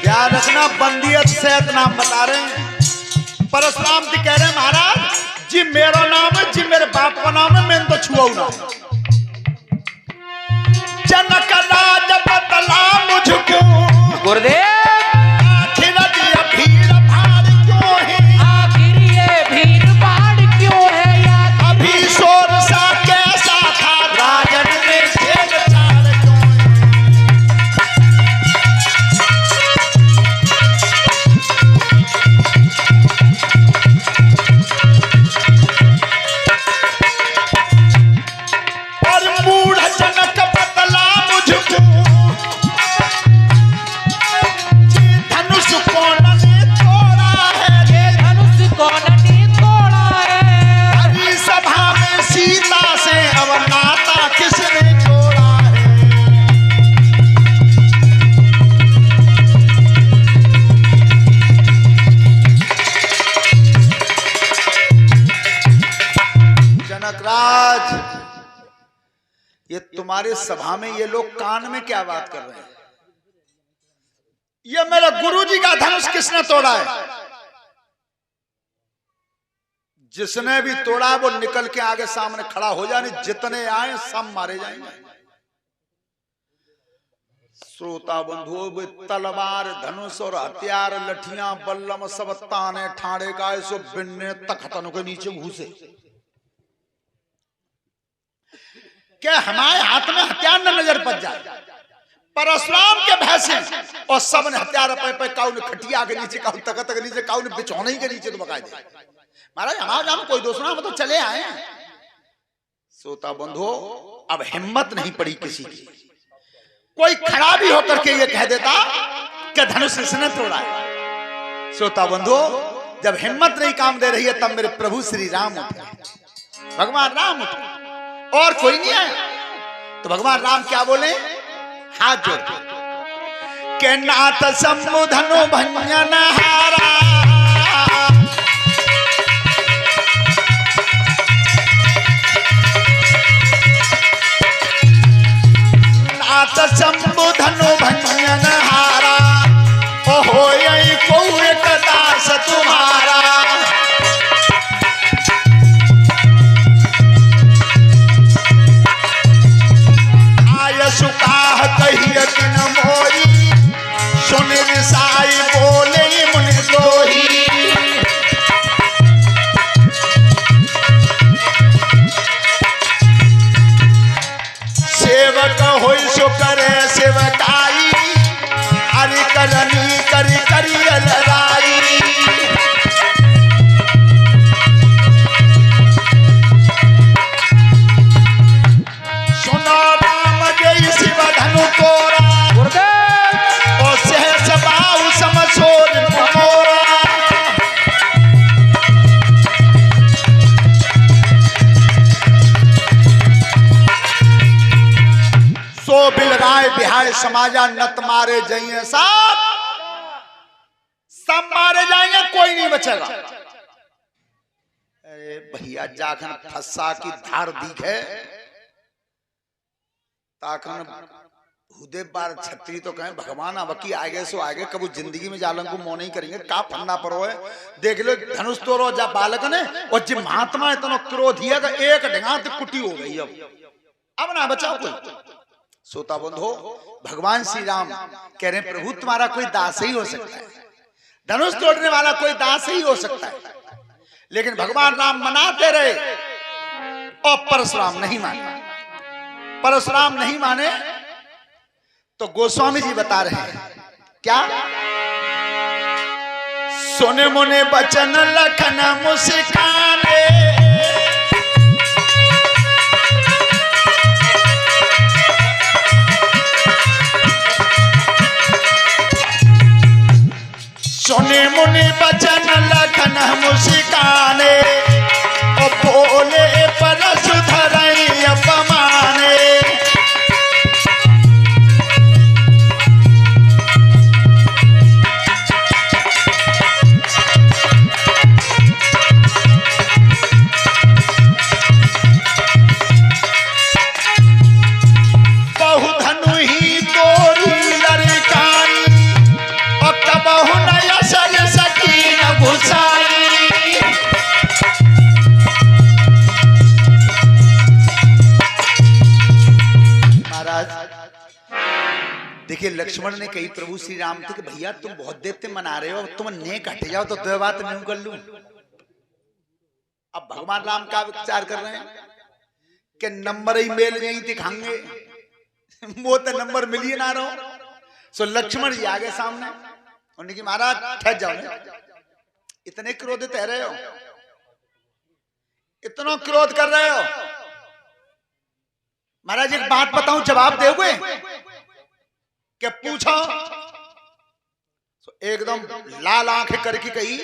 ध्यान रखना, बंदियत सेहत नाम बता रहे हैं। परशुराम जी कह रहे हैं, महाराज जी मेरा नाम है, जी मेरे बाप का नाम है, मैंने तो छुआ ना। जनक राज बतला मुझको, गुरुदेव आखिर ये भीड़ भाड़ क्यों है? आखिर ये भीड़ भाड़ क्यों है? या अभी शोर सा कैसा था, राजन में छेड़छाड़ क्यों है? और मूढ़ जनक बतला मुझको, ये धनुष कौन ने तोड़ा है? ये धनुष कौन ने तोड़ा है? हरी सभा में सीता से अब नाता किसने जोड़ा है? जनकराज, ये तुम्हारे सभा में ये लोग कान में क्या बात कर रहे हैं? ये मेरे गुरुजी का धनुष किसने तोड़ा है? जिसने भी तोड़ा है वो निकल के आगे सामने खड़ा हो जाए, जितने आए सब मारे जाएंगे। श्रोता बंधुओं, वे तलवार धनुष और हथियार लठियां बल्लम सब ताने ठाणे का ऐसो बिन्ने तख्तनों के नीचे घुसे। क्या हमारे हाथ में हथियार न नजर पड़ जाए? परशुराम के भय से और सब ने हथियार पे काऊ ने खटिया के नीचे, काऊ तख्त के नीचे, काऊ ने बिछौने के नीचे तो बकाए दे। महाराज हमारा नाम कोई दूसरा, हम तो चले आए हैं। श्रोता बंधुओं, अब हिम्मत नहीं पड़ी किसी की। कोई खड़ा भी होकर के ये कह देता कि धनुष इसने तोड़ा है। श्रोता बंधुओं, जब हिम्मत नहीं काम दे रही है, तब मेरे प्रभु श्री राम उठे, भगवान राम उठे, और कोई नहीं आया। तो भगवान राम क्या बोले? हाथ जोड़ के नाथ शंभु धनु भंजन हारा, नाथ शंभु धनु भंजन हारा, ओ हो यही को एक दास तुम्हारा। सुकाह कहिए कि न मोरी, सुन विसाई बोले मुनि दोही। सेवक होई सो करे सेवकाई, अरे करनी करी करी लड़ाई। सुनो राम जय शिव धनु तोरा, गुरुदेव ओ सहस बाहु समसोर मोरा। सो बिलगाए बिहाय समाजा नत मारे जाइए, सब मारे जाएंगे, कोई नहीं बचेगा। अरे भैया जाखन फस्सा की धार दिखे ताखन हुदे बार छत्री तो कहें भगवान अब की आगे सो आगे कबू जिंदगी में जालन को मोह नहीं करेंगे। का फन्ना परो है देख लो धनुष तोड़ो जा बालक ने, और जब महात्मा इतना क्रोध है कि एक ढंगा कुटी हो गई। अब ना बचाओ कोई। सोता बंधो भगवान श्री राम कह रहे प्रभु तुम्हारा कोई दास ही हो सकता है, धनुष तोड़ने वाला कोई दास ही हो सकता है, लेकिन भगवान राम मनाते रहे और परशुराम नहीं माने। परशुराम नहीं माने तो गोस्वामी जी बता रहे हैं क्या, सुने मुने बचन लखन मुस्काने, सुने मुनि बचन लखन मुस्काने, ओ बोले परशुधर अपमाने। बहुधनु ही तोरी लड़काई, और कबहु नया सर सकीन घुसाई। महाराज देखिए लक्ष्मण ने कही प्रभु श्री राम थे कि भैया तुम बहुत देर मना रहे हो, तुम नेक हट जाओ तो दो बात नहीं कर लूं। अब भगवान राम का विचार कर रहे हैं कि नंबर ही मेल नहीं दिखाएंगे, वो तो नंबर मिल ही ना रहो। सो लक्ष्मण जी आगे सामने उन्हें कि महाराज ठहर जाओ, इतने क्रोधित रहे हो, इतना क्रोध कर रहे हो। महाराज एक बात बताऊं, जवाब दोगे क्या पूछो? तो एकदम लाल आंखें करके कही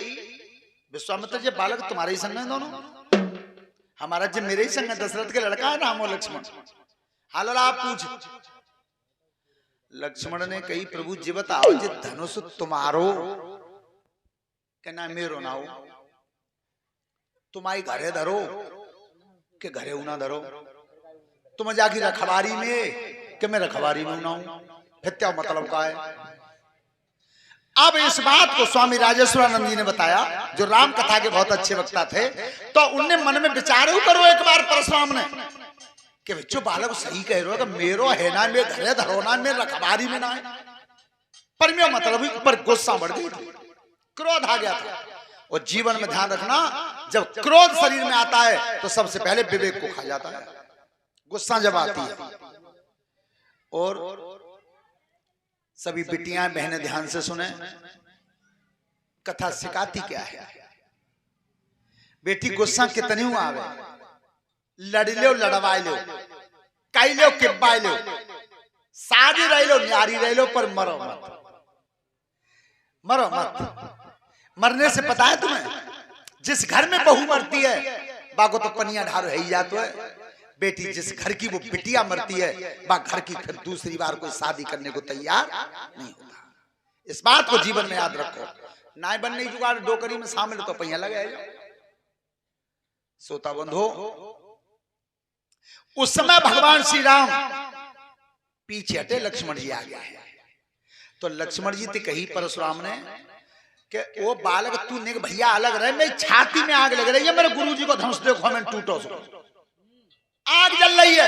विश्वामित्र जी बालक तुम्हारे ही संग है दोनों, हमारा जी मेरे ही संग है, दशरथ के लड़का है राम और लक्ष्मण। हाल आप पूछ। लक्ष्मण ने कही प्रभु जी बताओ जी धनुष तुम्हारो के ना मेरो ना हो, तुम्हारी घरे धरो के घरे उना धरो, तुम जाकी रखवारी में के मैं रखवारी में उना हूं, फिर क्या मतलब का है? अब इस बात को स्वामी राजेश्वरानंद जी ने बताया, जो राम कथा के बहुत अच्छे वक्ता थे, तो उनने मन में विचार करो एक बार परशुराम ने कि बच्चों बालक सही कह रहे हो कि मेरो है ना, मेरे घरे धरो ना, मेरे रखवारी में ना है, पर मैं मतलब पर गुस्सा बढ़ गई थी, क्रोध आ गया था। और जीवन में ध्यान रखना, जब क्रोध शरीर में आता है तो सबसे पहले विवेक को खा जाता है, गुस्सा जब आती है। और सभी बिटियां बहनें ध्यान से सुने, कथा सिखाती क्या है। बेटी गुस्सा कितनी हुआ आवे, लड़ लो लड़वा लो, कई लो किब्बा लो, शादी रह लो न्यारी रह लो, पर मरो मत, मरो मत। मरने से पता है तुम्हें, जिस घर में बहू मरती है बागो तो पनिया ढार है ही जातो है, बेटी जिस घर की वो बिटिया मरती है बा घर की फिर दूसरी बार कोई शादी करने को तैयार नहीं होता। इस बात को जीवन में याद रखो, नाय बनने जुगाड़ डोकरी में शामिल तो पहिया लगे। सोता बंधो उस समय भगवान श्री राम पीछे हटे, लक्ष्मण जी आ गए। तो लक्ष्मण जी ने कही परशुराम ने कि वो बालक तू ने भैया अलग रहे, मेरी छाती में आग लग रही है, मेरे गुरुजी को धनुष देखो मैं टूटो सो आग जल रही है।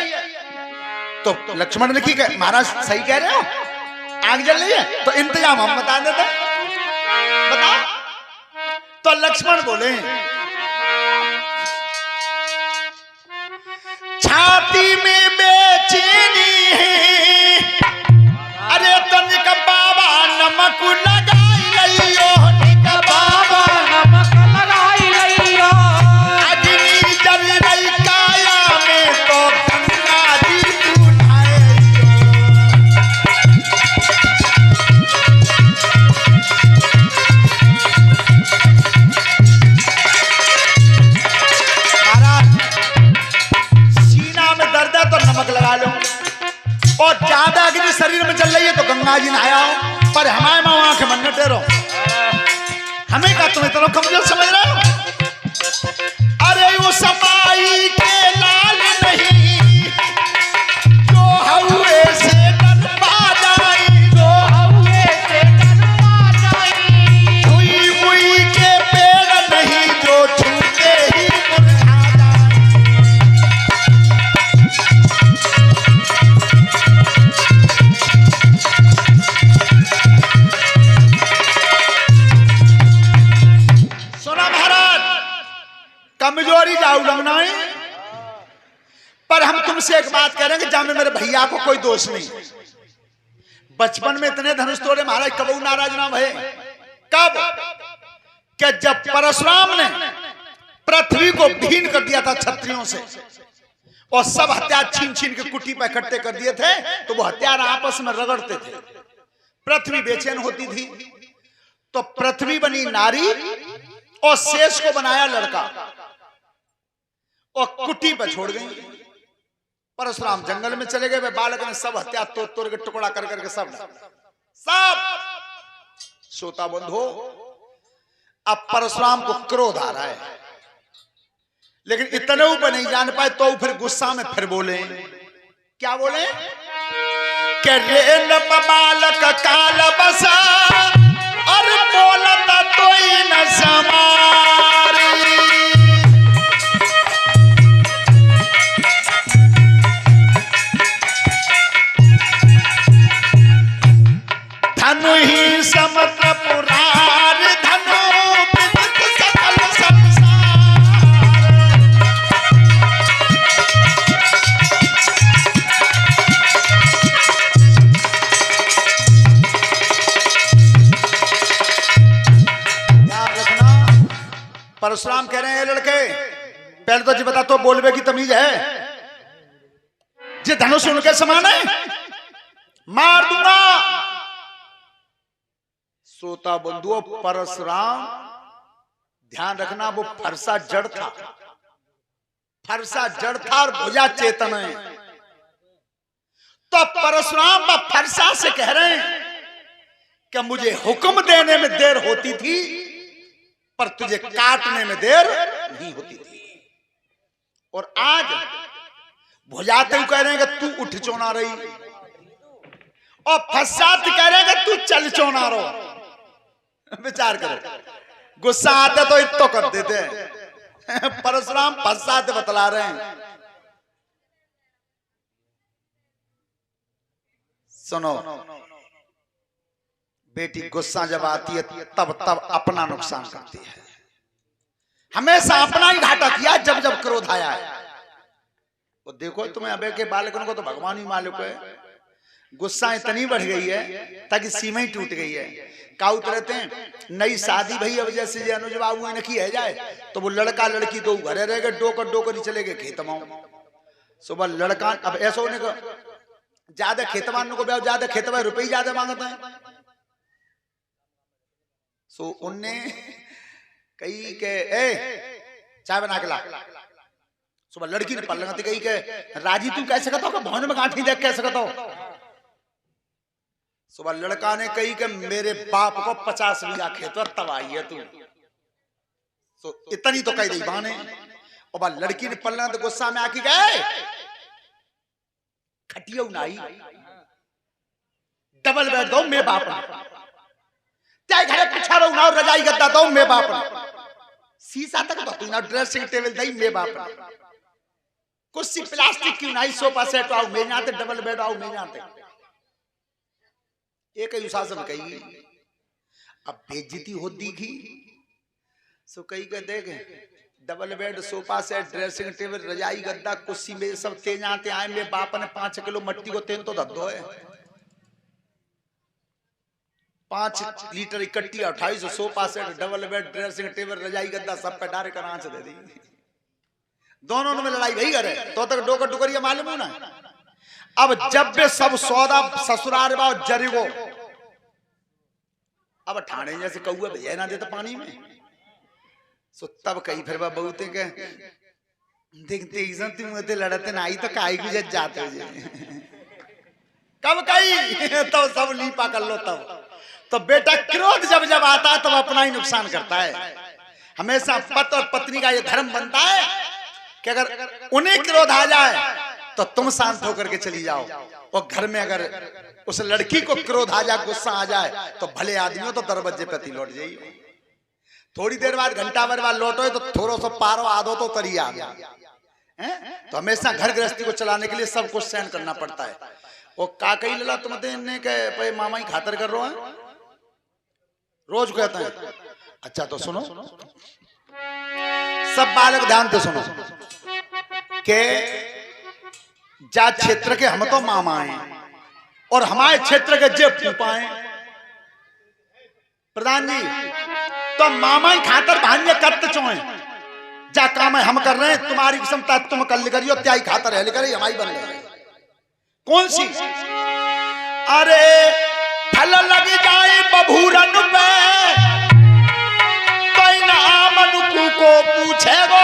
तो लक्ष्मण ने की महाराज सही कह रहे हो, आग जल रही है, तो इंतजाम हम बता देते, बताओ। तो लक्ष्मण बोले छाती में बेचैनी है, अग्नि शरीर में चल रही है तो गंगा जी नहाया हो, पर हमारे माँ आंख मन टेरो, हमें का तुम इतना कमजोर समझ रहे हो? अरे वो समाई के लाल नहीं जो हुए से तन पा जाई, जो हुए से तन पा जाई, हुई हुई के पेड़ नहीं जो छूते ही मुरझा जाई। सुना महाराज, कमजोरी जाऊ लगना है, पर हम तुमसे एक बात कह रहे हैं कि जहां में मेरे भैया को कोई दोष नहीं। बचपन में इतने धनुष तोड़े महाराज, कबू नाराज ना भये। कब? कि जब परशुराम ने पृथ्वी को भीन कर दिया था क्षत्रियों से और सब हथियार छीन छीन के कुटी पर इकट्ठे कर दिए थे, तो वो हथियार आपस में रगड़ते थे, पृथ्वी बेचैन होती थी। तो पृथ्वी बनी नारी और शेष को बनाया लड़का और कुटी पर छोड़ गई। परशुराम जंगल में चले गए, वे बालक ने सब हत्या तोड़ तोड़ के टुकड़ा कर करके सब सोता बंद हो। अब परशुराम को क्रोध आ रहा है, लेकिन इतने ऊपर नहीं जान पाए, तो फिर गुस्सा में फिर बोले, क्या बोले? कि रे न बालक काल बसा और बोलता तो न समारी, धनु ही समुद्र पुरार, धनु विदित सकल संसार। याद रखना, परशुराम कह रहे हैं लड़के, पहले तो जी बता, तो बोलबे की तमीज है? जे धनुष उनके समान है, मार दूंगा। श्रोता बंधुओं, परशुराम ध्यान रखना, वो फरसा जड़ था, फरसा जड़ था और भुजा चेतन है। तो परशुराम फरसा से कह रहे हैं कि मुझे हुक्म देने में देर होती थी, पर तुझे काटने में देर नहीं होती थी। और आज भुजाते हुए कह रहे हैं कि तू उठ चोना रही, और फसाते कह रहे हैं कि तू चल चोना रहो। विचार करो, गुस्सा आते तो इतो कर देते हैं, परशुराम फसाते बतला रहे हैं। सुनो बेटी, गुस्सा जब आती है तब तब अपना नुकसान करती है। हमेशा अपना ही घाटा किया जब जब क्रोध आया है। वो देखो तुम्हें अबे के बालकों को तो भगवान ही मालिक है, गुस्सा इतनी बढ़ गई है ताकि सीमा ही टूट गई है। काउत रहते हैं, नई शादी भई, अब जैसे अनुज बाबू ने की है जाए, तो वो लड़का लड़की दो घरे रह गए, डोकर ही चले गए खेत में। सुबह लड़का, अब ऐसा होने को ज्यादा खेतवान को ज्यादा खेत में रुपये ज्यादा मांगता है। सो उनने कही के ए चाय बना के ला। सुबह लड़की ने पलंग कही के राजी तू कह सकता हो, भवन में गांठी देख कह सकता हो। सुबह लड़का ने कही कि मेरे बाप को 50 बीघा खेत तब आई है तू, तो इतनी तो कह दी बहाने। और लड़की ने पलंग गुस्सा में आके गए खटियो नाई, डबल बेड दो मेरे बाप ने, चाहे घरे पिछा रहो ना, रजाई गद्दा दो मेरे बाप ने, शीशा तक दो ना, ड्रेसिंग टेबल दई मेरे बाप ने, कुर्सी प्लास्टिक क्यों नहीं, सोफा सेट आओ मैं जाते, डबल बेड आओ मैं जाते। एक ही शासन कही, अब बेइज्जती होती थी सो कही के देख, double bed, sofa set, dressing table, रजाई गद्दा, कुर्सी में सब तेज आते आए। मेरे बाप ने 5 किलो मट्टी को तेल तो धो है, 5 लीटर इकट्ठी 2800 sofa set, double bed, dressing table, रजाई गद्दा सब पे डारे कर आंच दे दी। दोनों में लड़ाई वही करे तो तक डोकर डुकरिया मालूम हो ना। अब जब वे सब सौदा ससुराल बाव जरिगो, अब ठाणे जैसे कौआ भैया ना देता पानी में, सो तब कही फिर बहुते के देखते तुम लड़ते ना आई तो काई गुजर जाते कब कही तो सब लीपा कर लो तब। तो बेटा क्रोध जब जब आता है तब अपना ही नुकसान करता है। हमेशा पति और पत्नी का ये धर्म बनता है कि अगर उन्हें क्रोध आ जाए तो तुम शांत होकर के चली जाओ, और घर में अगर उस लड़की को क्रोध आ जाए, गुस्सा आ जाए, तो भले आदमी हो तो दरवाजे पे लौट जाइए। थोड़ी देर बाद, घंटा भर बाद लौटो तो थोड़ा सा पारो आदो तो तरी आ गया। तो हमेशा घर गृहस्थी को चलाने के लिए सब कुछ सहन करना पड़ता है। वो काकई लला तुम के मामा ही खातर कर रहे हैं, रोज कहते हैं। अच्छा तो सुनो, सब बालक ध्यान से सुनो के जा क्षेत्र के हम तो मामा हैं और हमारे क्षेत्र के जे फूफा हैं प्रधान जी, तो मामा ही खातर भान्य करते चोए जा काम है हम कर रहे हैं, तुम्हारी क्षमता तुम कल करियो, त्या ही खातर है करे हमारी बन रहे। कौन सी? अरे फल लग जाए बभूरन पे तो इनाम अनुकू को पूछेगो,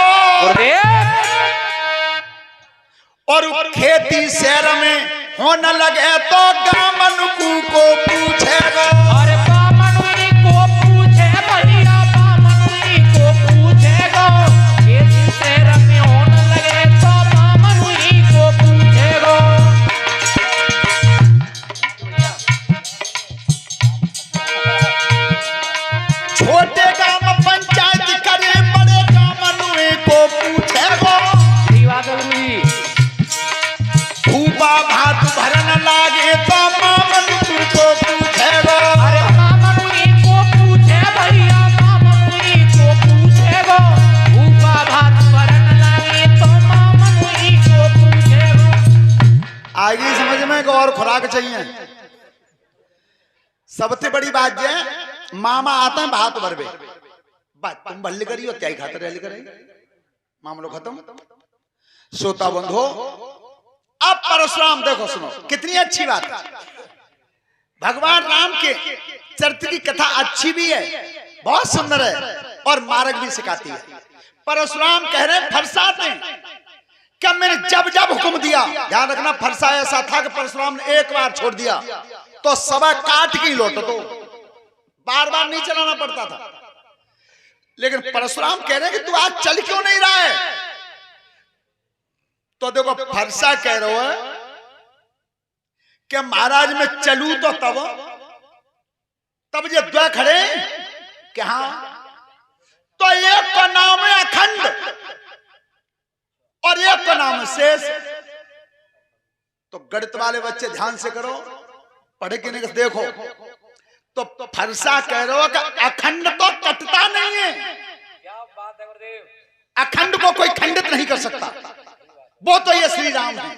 और खेती शहर में होने लगे तो गाम अनुकू को पूछेगो। अरे बामनुनी को पूछे भैया, बामनुनी को पूछेगो, खेती शहर में होने लगे तो बामनुनी को पूछेगो। छोटे गांव पंचायत करे, बड़े गांव अनुए को पूछेगो। भूपा भात भरन लागे तो मामन को पूछेगो। अरे बामनुनी को पूछे भैया, बामनुनी को पूछेगो, भूपा भात भरन लागे तो बामनुनी को पूछेगो। आगे समझ में को और खुराक चाहिए। सबसे बड़ी बात ये मामा आते हैं भात भरवे, बात तुम भल्ली करियो क्या ही खातर रह करे, मामलो खत्म। श्रोता बंधो, अब परशुराम देखो सुनो कितनी अच्छी बात है। भगवान राम के चरित्र की कथा अच्छी भी है, बहुत सुंदर है और मार्ग भी सिखाती है। परशुराम कह रहे हैं फरसाते क्या मैंने जब जब हुक्म दिया, ध्यान रखना फरसा ऐसा था कि परशुराम ने एक बार छोड़ दिया तो सवा काट के लौटो, तो बार बार नहीं चलाना पड़ता था। लेकिन परशुराम कह रहे हैं कि तू आज चल क्यों नहीं रहा है? तो देखो फरसा कह रहे हो कि महाराज मैं चलू तो तब ये द्वै खड़े कि हाँ, तो एक का नाम है अखंड और एक का नाम है शेष। तो गणित वाले बच्चे ध्यान से करो, पढ़े कि नहीं देखो। तो फरसा कह रहे हो कि अखंड तो कटता नहीं है, क्या बात है गुरुदेव, अखंड को कोई खंडित नहीं कर सकता, वो तो ये श्री राम है।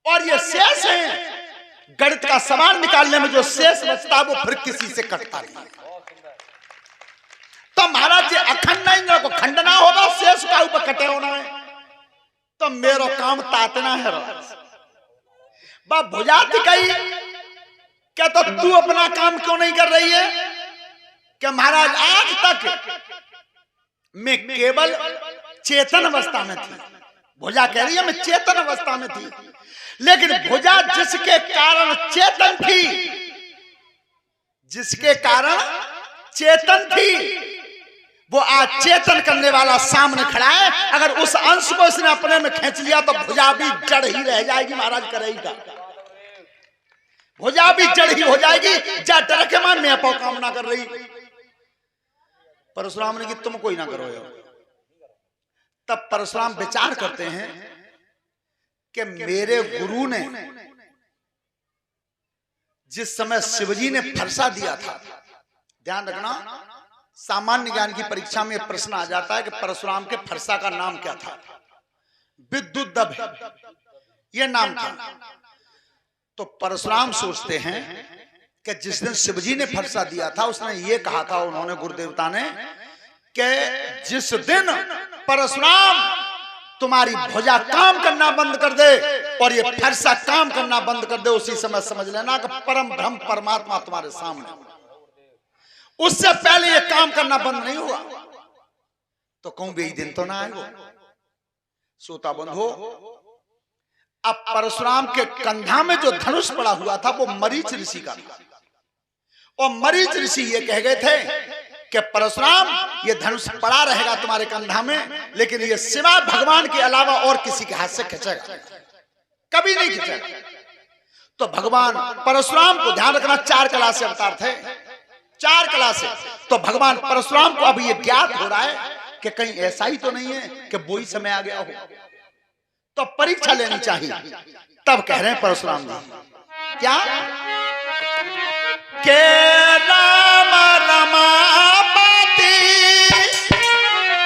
और ये शेष है, गणित का सवाल निकालने में जो शेष बचता है वो फिर किसी से कटता नहीं। तो महाराज जी अखंड नहीं को खंडना होगा, शेष का ऊपर कटे होना है, तो मेरो काम तातना है। बाप भुजाती कही क्या तो तू अपना काम क्यों नहीं कर रही है? क्या महाराज आज तक मैं केवल चेतन अवस्था में थी। भुजा कह रही है मैं चेतन अवस्था में थी, लेकिन भुजा जिसके कारण चेतन थी, जिसके कारण चेतन थी, वो आज चेतन करने वाला सामने खड़ा है। अगर उस अंश को इसने अपने में खींच लिया तो भुजा भी जड़ ही रह जाएगी। महाराज करेगा भुजा भी जड़ ही हो जाएगी। जा डर के मान मैं कामना कर रही। परशुराम ने कि तुम कोई ना करो। तब परशुराम विचार करते हैं कि मेरे गुरु ने जिस समय शिवजी ने फरसा दिया था, ध्यान रखना सामान्य ज्ञान की परीक्षा में प्रश्न आ जाता है कि परशुराम के फरसा का नाम क्या था। विद्युत ये नाम था। तो परशुराम सोचते हैं कि जिस दिन शिवजी ने फरसा दिया था उसने ये कहा था, उन्होंने गुरुदेवता ने, कि जिस दिन परशुराम तुम्हारी भुजा काम करना बंद कर दे और ये फरसा काम करना बंद कर दे, उसी समय समझ लेना कि परम ब्रह्म परमात्मा तुम्हारे सामने। उससे पहले ये काम करना बंद नहीं हुआ तो कहूं भी दिन तो ना आएगा। श्रोता बंधु, अब परशुराम के कंधा में जो धनुष पड़ा हुआ था वो मरीच ऋषि का था। और मरीच ऋषि ये कह गए थे कि परशुराम ये धनुष पड़ा रहेगा तुम्हारे कंधा में, लेकिन ये सिवा भगवान के अलावा और किसी के हाथ से खींचेगा कभी नहीं खींचेगा। तो भगवान परशुराम को ध्यान रखना 4 कला से अवतार थे, 4 कला से। तो भगवान परशुराम को अब ये ज्ञात हो रहा है कि कहीं ऐसा ही तो नहीं है कि वो ही समय आ गया हो, तो परीक्षा लेनी चाहिए। तब कह रहे हैं परशुराम जी क्या के राम रमापति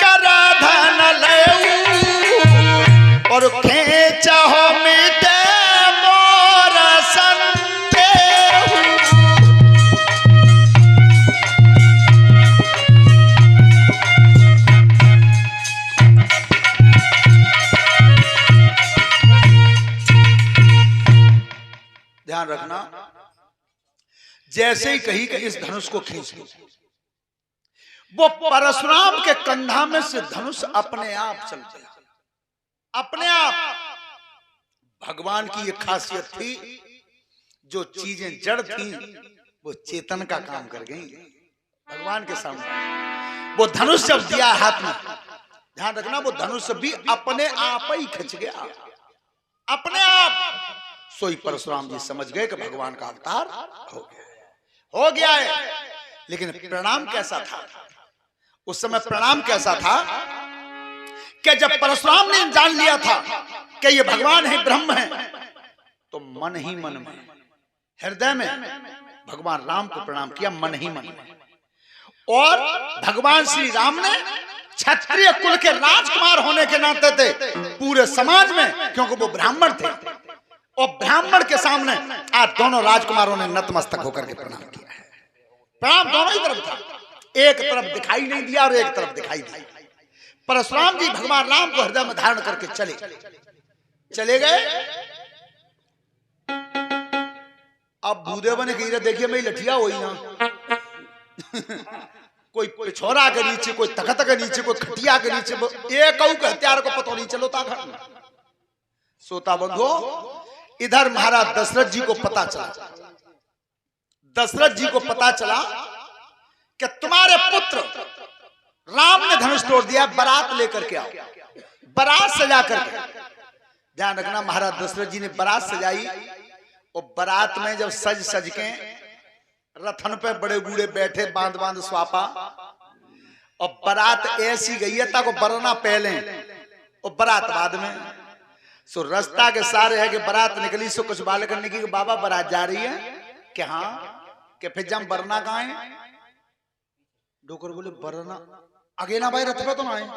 कर धन लेऊ और खेचहो मिटे मोर संदेहु। ध्यान रखना, जैसे ही कही कि इस धनुष को खींच लो, वो परशुराम के कंधा में से धनुष अपने आप चल गया, अपने आप। भगवान की ये खासियत थी, जो चीजें जड़ थी वो चेतन का काम कर गई भगवान के सामने। वो धनुष जब दिया हाथ में, ध्यान रखना, वो धनुष भी अपने आप ही खिंच गया, अपने आप। सोई परशुराम जी समझ गए कि भगवान का अवतार हो गया है। लेकिन प्रणाम कैसा था उस समय? प्रणाम कैसा था कि जब परशुराम ने जान लिया था कि ये भगवान है, ब्रह्म है, तो मन ही मन में, हृदय में भगवान राम को प्रणाम किया, मन ही मन में। और भगवान श्री राम ने क्षत्रिय कुल के राजकुमार होने के नाते थे पूरे समाज में, क्योंकि वो ब्राह्मण थे, और ब्राह्मण के सामने आज दोनों राजकुमारों ने नतमस्तक होकर के प्रणाम किया है। प्रणाम दोनों ही तरफ था, एक तरफ दिखाई नहीं दिया और एक तरफ दिखाई दिया। परशुराम जी भगवान राम को हृदय में धारण करके चले गए। अब भूदेव ने कही, देखिए मैं लठिया हुई ना कोई पिछोरा के नीचे, कोई तखत के नीचे, कोई खटिया के नीचे, एक हत्यार को पता नहीं चलोता घर में। सोता बंधो, इधर महाराज दशरथ जी को पता चला, दशरथ जी को पता चला कि तुम्हारे पुत्र राम ने धनुष तोड़ दिया, बारात लेकर के आओ, बारात सजा करके। ध्यान रखना, महाराज दशरथ जी ने बारात सजाई, और बारात में जब सज सज के रथन पे बड़े बूढ़े बैठे, बांध बांध स्वापा, और बारात ऐसी गई है ताको बरना पहले और बारात बाद में। सो रास्ता के सारे है कि बारात निकली, सो कुछ बाल करने की बाबा बारात जा रही है कि हाँ, कि फिर जब बरना कहाँ है? डोकर बोले बरना आगे ना भाई, रथ पे तो ना आए।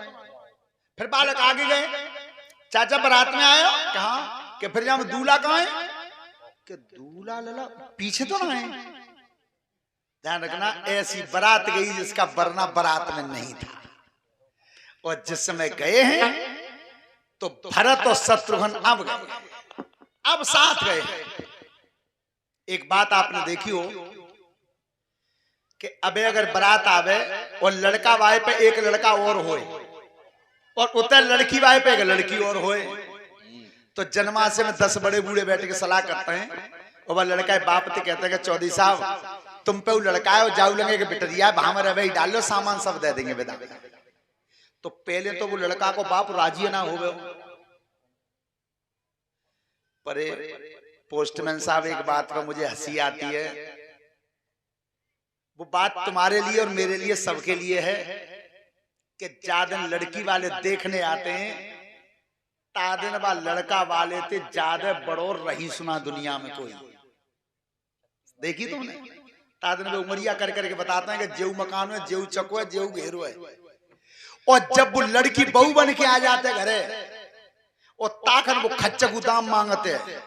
फिर बालक आगे गए, चाचा बारात में आए कहा कि फिर जब दूल्हा कहाँ है? कि दूल्हा लला पीछे तो ना आए। ध्यान रखना, ऐसी बारात गई जिसका बरना बारात में नहीं था। और जिस समय गए हैं तो भरत और शत्रुघ्न अब गए, अब साथ गए। एक बात आपने देखी हो कि अबे अगर बारात आवे और लड़का वाय पे एक लड़का और होए, और उतर लड़की वाय पे एक लड़की और होए, तो जन्माशय में 10 बड़े बूढ़े बैठ के सलाह करते हैं। और वह लड़का बाप ते कहते हैं कि चौधरी साहब तुम पे वो लड़का है, और जाऊ लगे कि बिटरिया भामर रवे डाल लो, सामान सब दे देंगे बेटा। तो पहले तो वो लड़का को बाप राजी ना हो गए। पर पोस्टमैन साहब, एक बात पर मुझे हंसी आती है, वो बात तुम्हारे लिए और मेरे लिए सबके लिए है कि ज्यादा लड़की वाले देखने आते हैं, तादिन बा लड़का वाले थे ज्यादा बड़ो रही सुना दुनिया में कोई देखी तुमने? तादिन में उमरिया कर करके बताते हैं कि जेऊ मकान है, जेऊ चको है, जेऊ घेरो है। और जब वो लड़की बहू बन के आ जाते घरे, और ताकन वो खच्चक दाम मांगते हैं,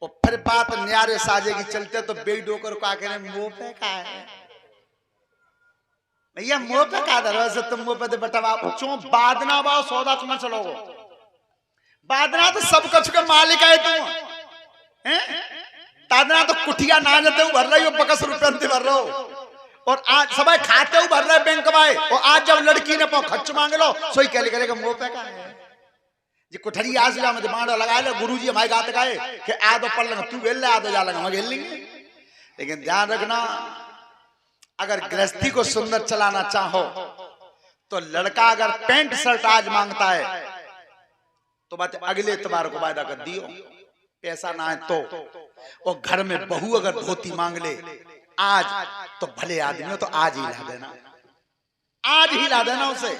और फिर बात न्यारे साजे की चलते, तो बेडोकर को आके मुंह पे का है भैया, मुंह पे का दरवाजा तुम मुंह पे बटवा चो बादना बाओ सौदा तुम्हें चलोगो। बादना तो सब कुछ के मालिक है तुम, हैं? तादना तो कुटिया ना जाते भर रही हो, 25 रुपये भर रहे हो, और आज सब खाते हो भर रहे बैंक में, और आज जब लड़की ने खर्च मांग लो सोई क्या करेगा मुंह पे का है। जी कोठरी आज जा मुझे बांडा लगा ले गुरुजी हमारे गात गाए कि आदो पढ़ लेंगे तू वेल आदो जा लेंगे हम खेल लेंगे। लेकिन ध्यान रखना अगर गृहस्थी को सुंदर चलाना चाहो तो लड़का अगर पैंट शर्ट आज मांगता है तो बात अगले इतवार को वायदा कर दियो, पैसा ना है तो। और घर में बहू अगर धोती मांग ले आज तो भले आदमी हो तो आज ही ला देना, आज ही ला देना उसे,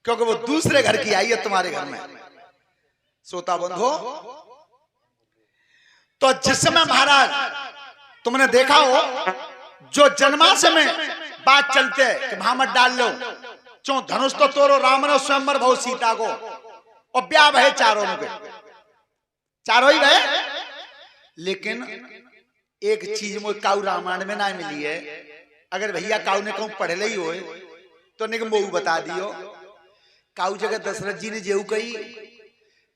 क्योंकि वो दूसरे घर की आई है तुम्हारे घर में। श्रोता बंधु तो जिस समय महाराज तुमने देखा हो जो जन्माष्टमी में बात चलते है कि भामत डाल लो चो धनुष तो तोड़ो राम ने स्वयंवर बहु सीता को और ब्याह भय चारों के चारों ही भय। लेकिन एक चीज मुझे काऊ रामायण में ना मिली है, अगर भैया काऊ ने कहूं पढ़ ली हो तो निगम वो बता दियो। काऊ जगह दशरथ जी ने जेऊ कही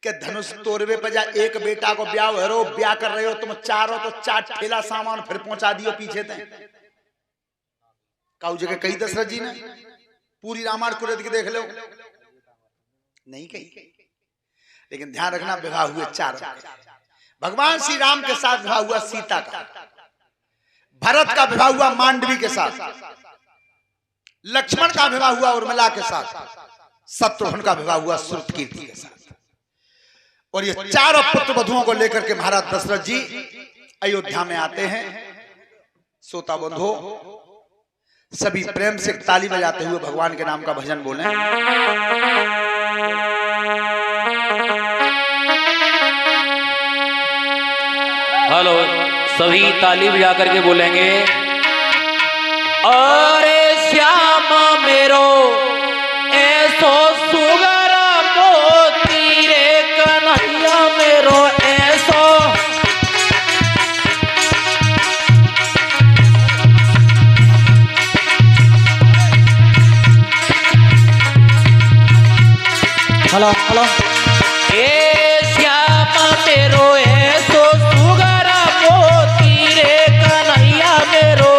कि धनुष तोड़वे पर जा एक बेटा को ब्याह हो ब्याह कर रहे हो तुम चार हो तो चार ठेला सामान फिर पहुंचा दियो पीछे थे। काऊ जगह कही दशरथ जी ने, पूरी रामायण कुरेद के देख लो नहीं कही। लेकिन ध्यान रखना विवाह हुए चार, भगवान श्री राम के साथ विवाह हुआ सीता का, भरत का विवाह हुआ मांडवी के साथ, लक्ष्मण का विवाह हुआ उर्मिला के साथ, शत्रुघ्न का विवाह हुआ श्रुतकीर्ति के साथ। और ये चारों पुत्र वधुओं को लेकर के महाराज दशरथ जी अयोध्या में आते हैं। श्रोता बंधु सभी प्रेम से ताली बजाते हुए भगवान के नाम का भजन बोलें। हेलो, सभी ताली बजा करके बोलेंगे अरे श्याम मेरो ऐसो सुगर मोती रे कन्हैया मेरो ऐसो। हेलो हेलो ए श्याम मेरो ऐसो सुगर मोती रे कन्हैया मेरो।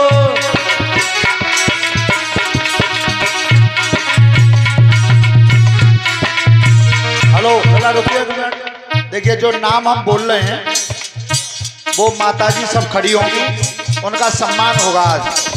हेलो जरा रुकिए एक मिनट। देखिए जो नाम हम बोल रहे हैं वो माताजी सब खड़ी होंगी, उनका सम्मान होगा आज।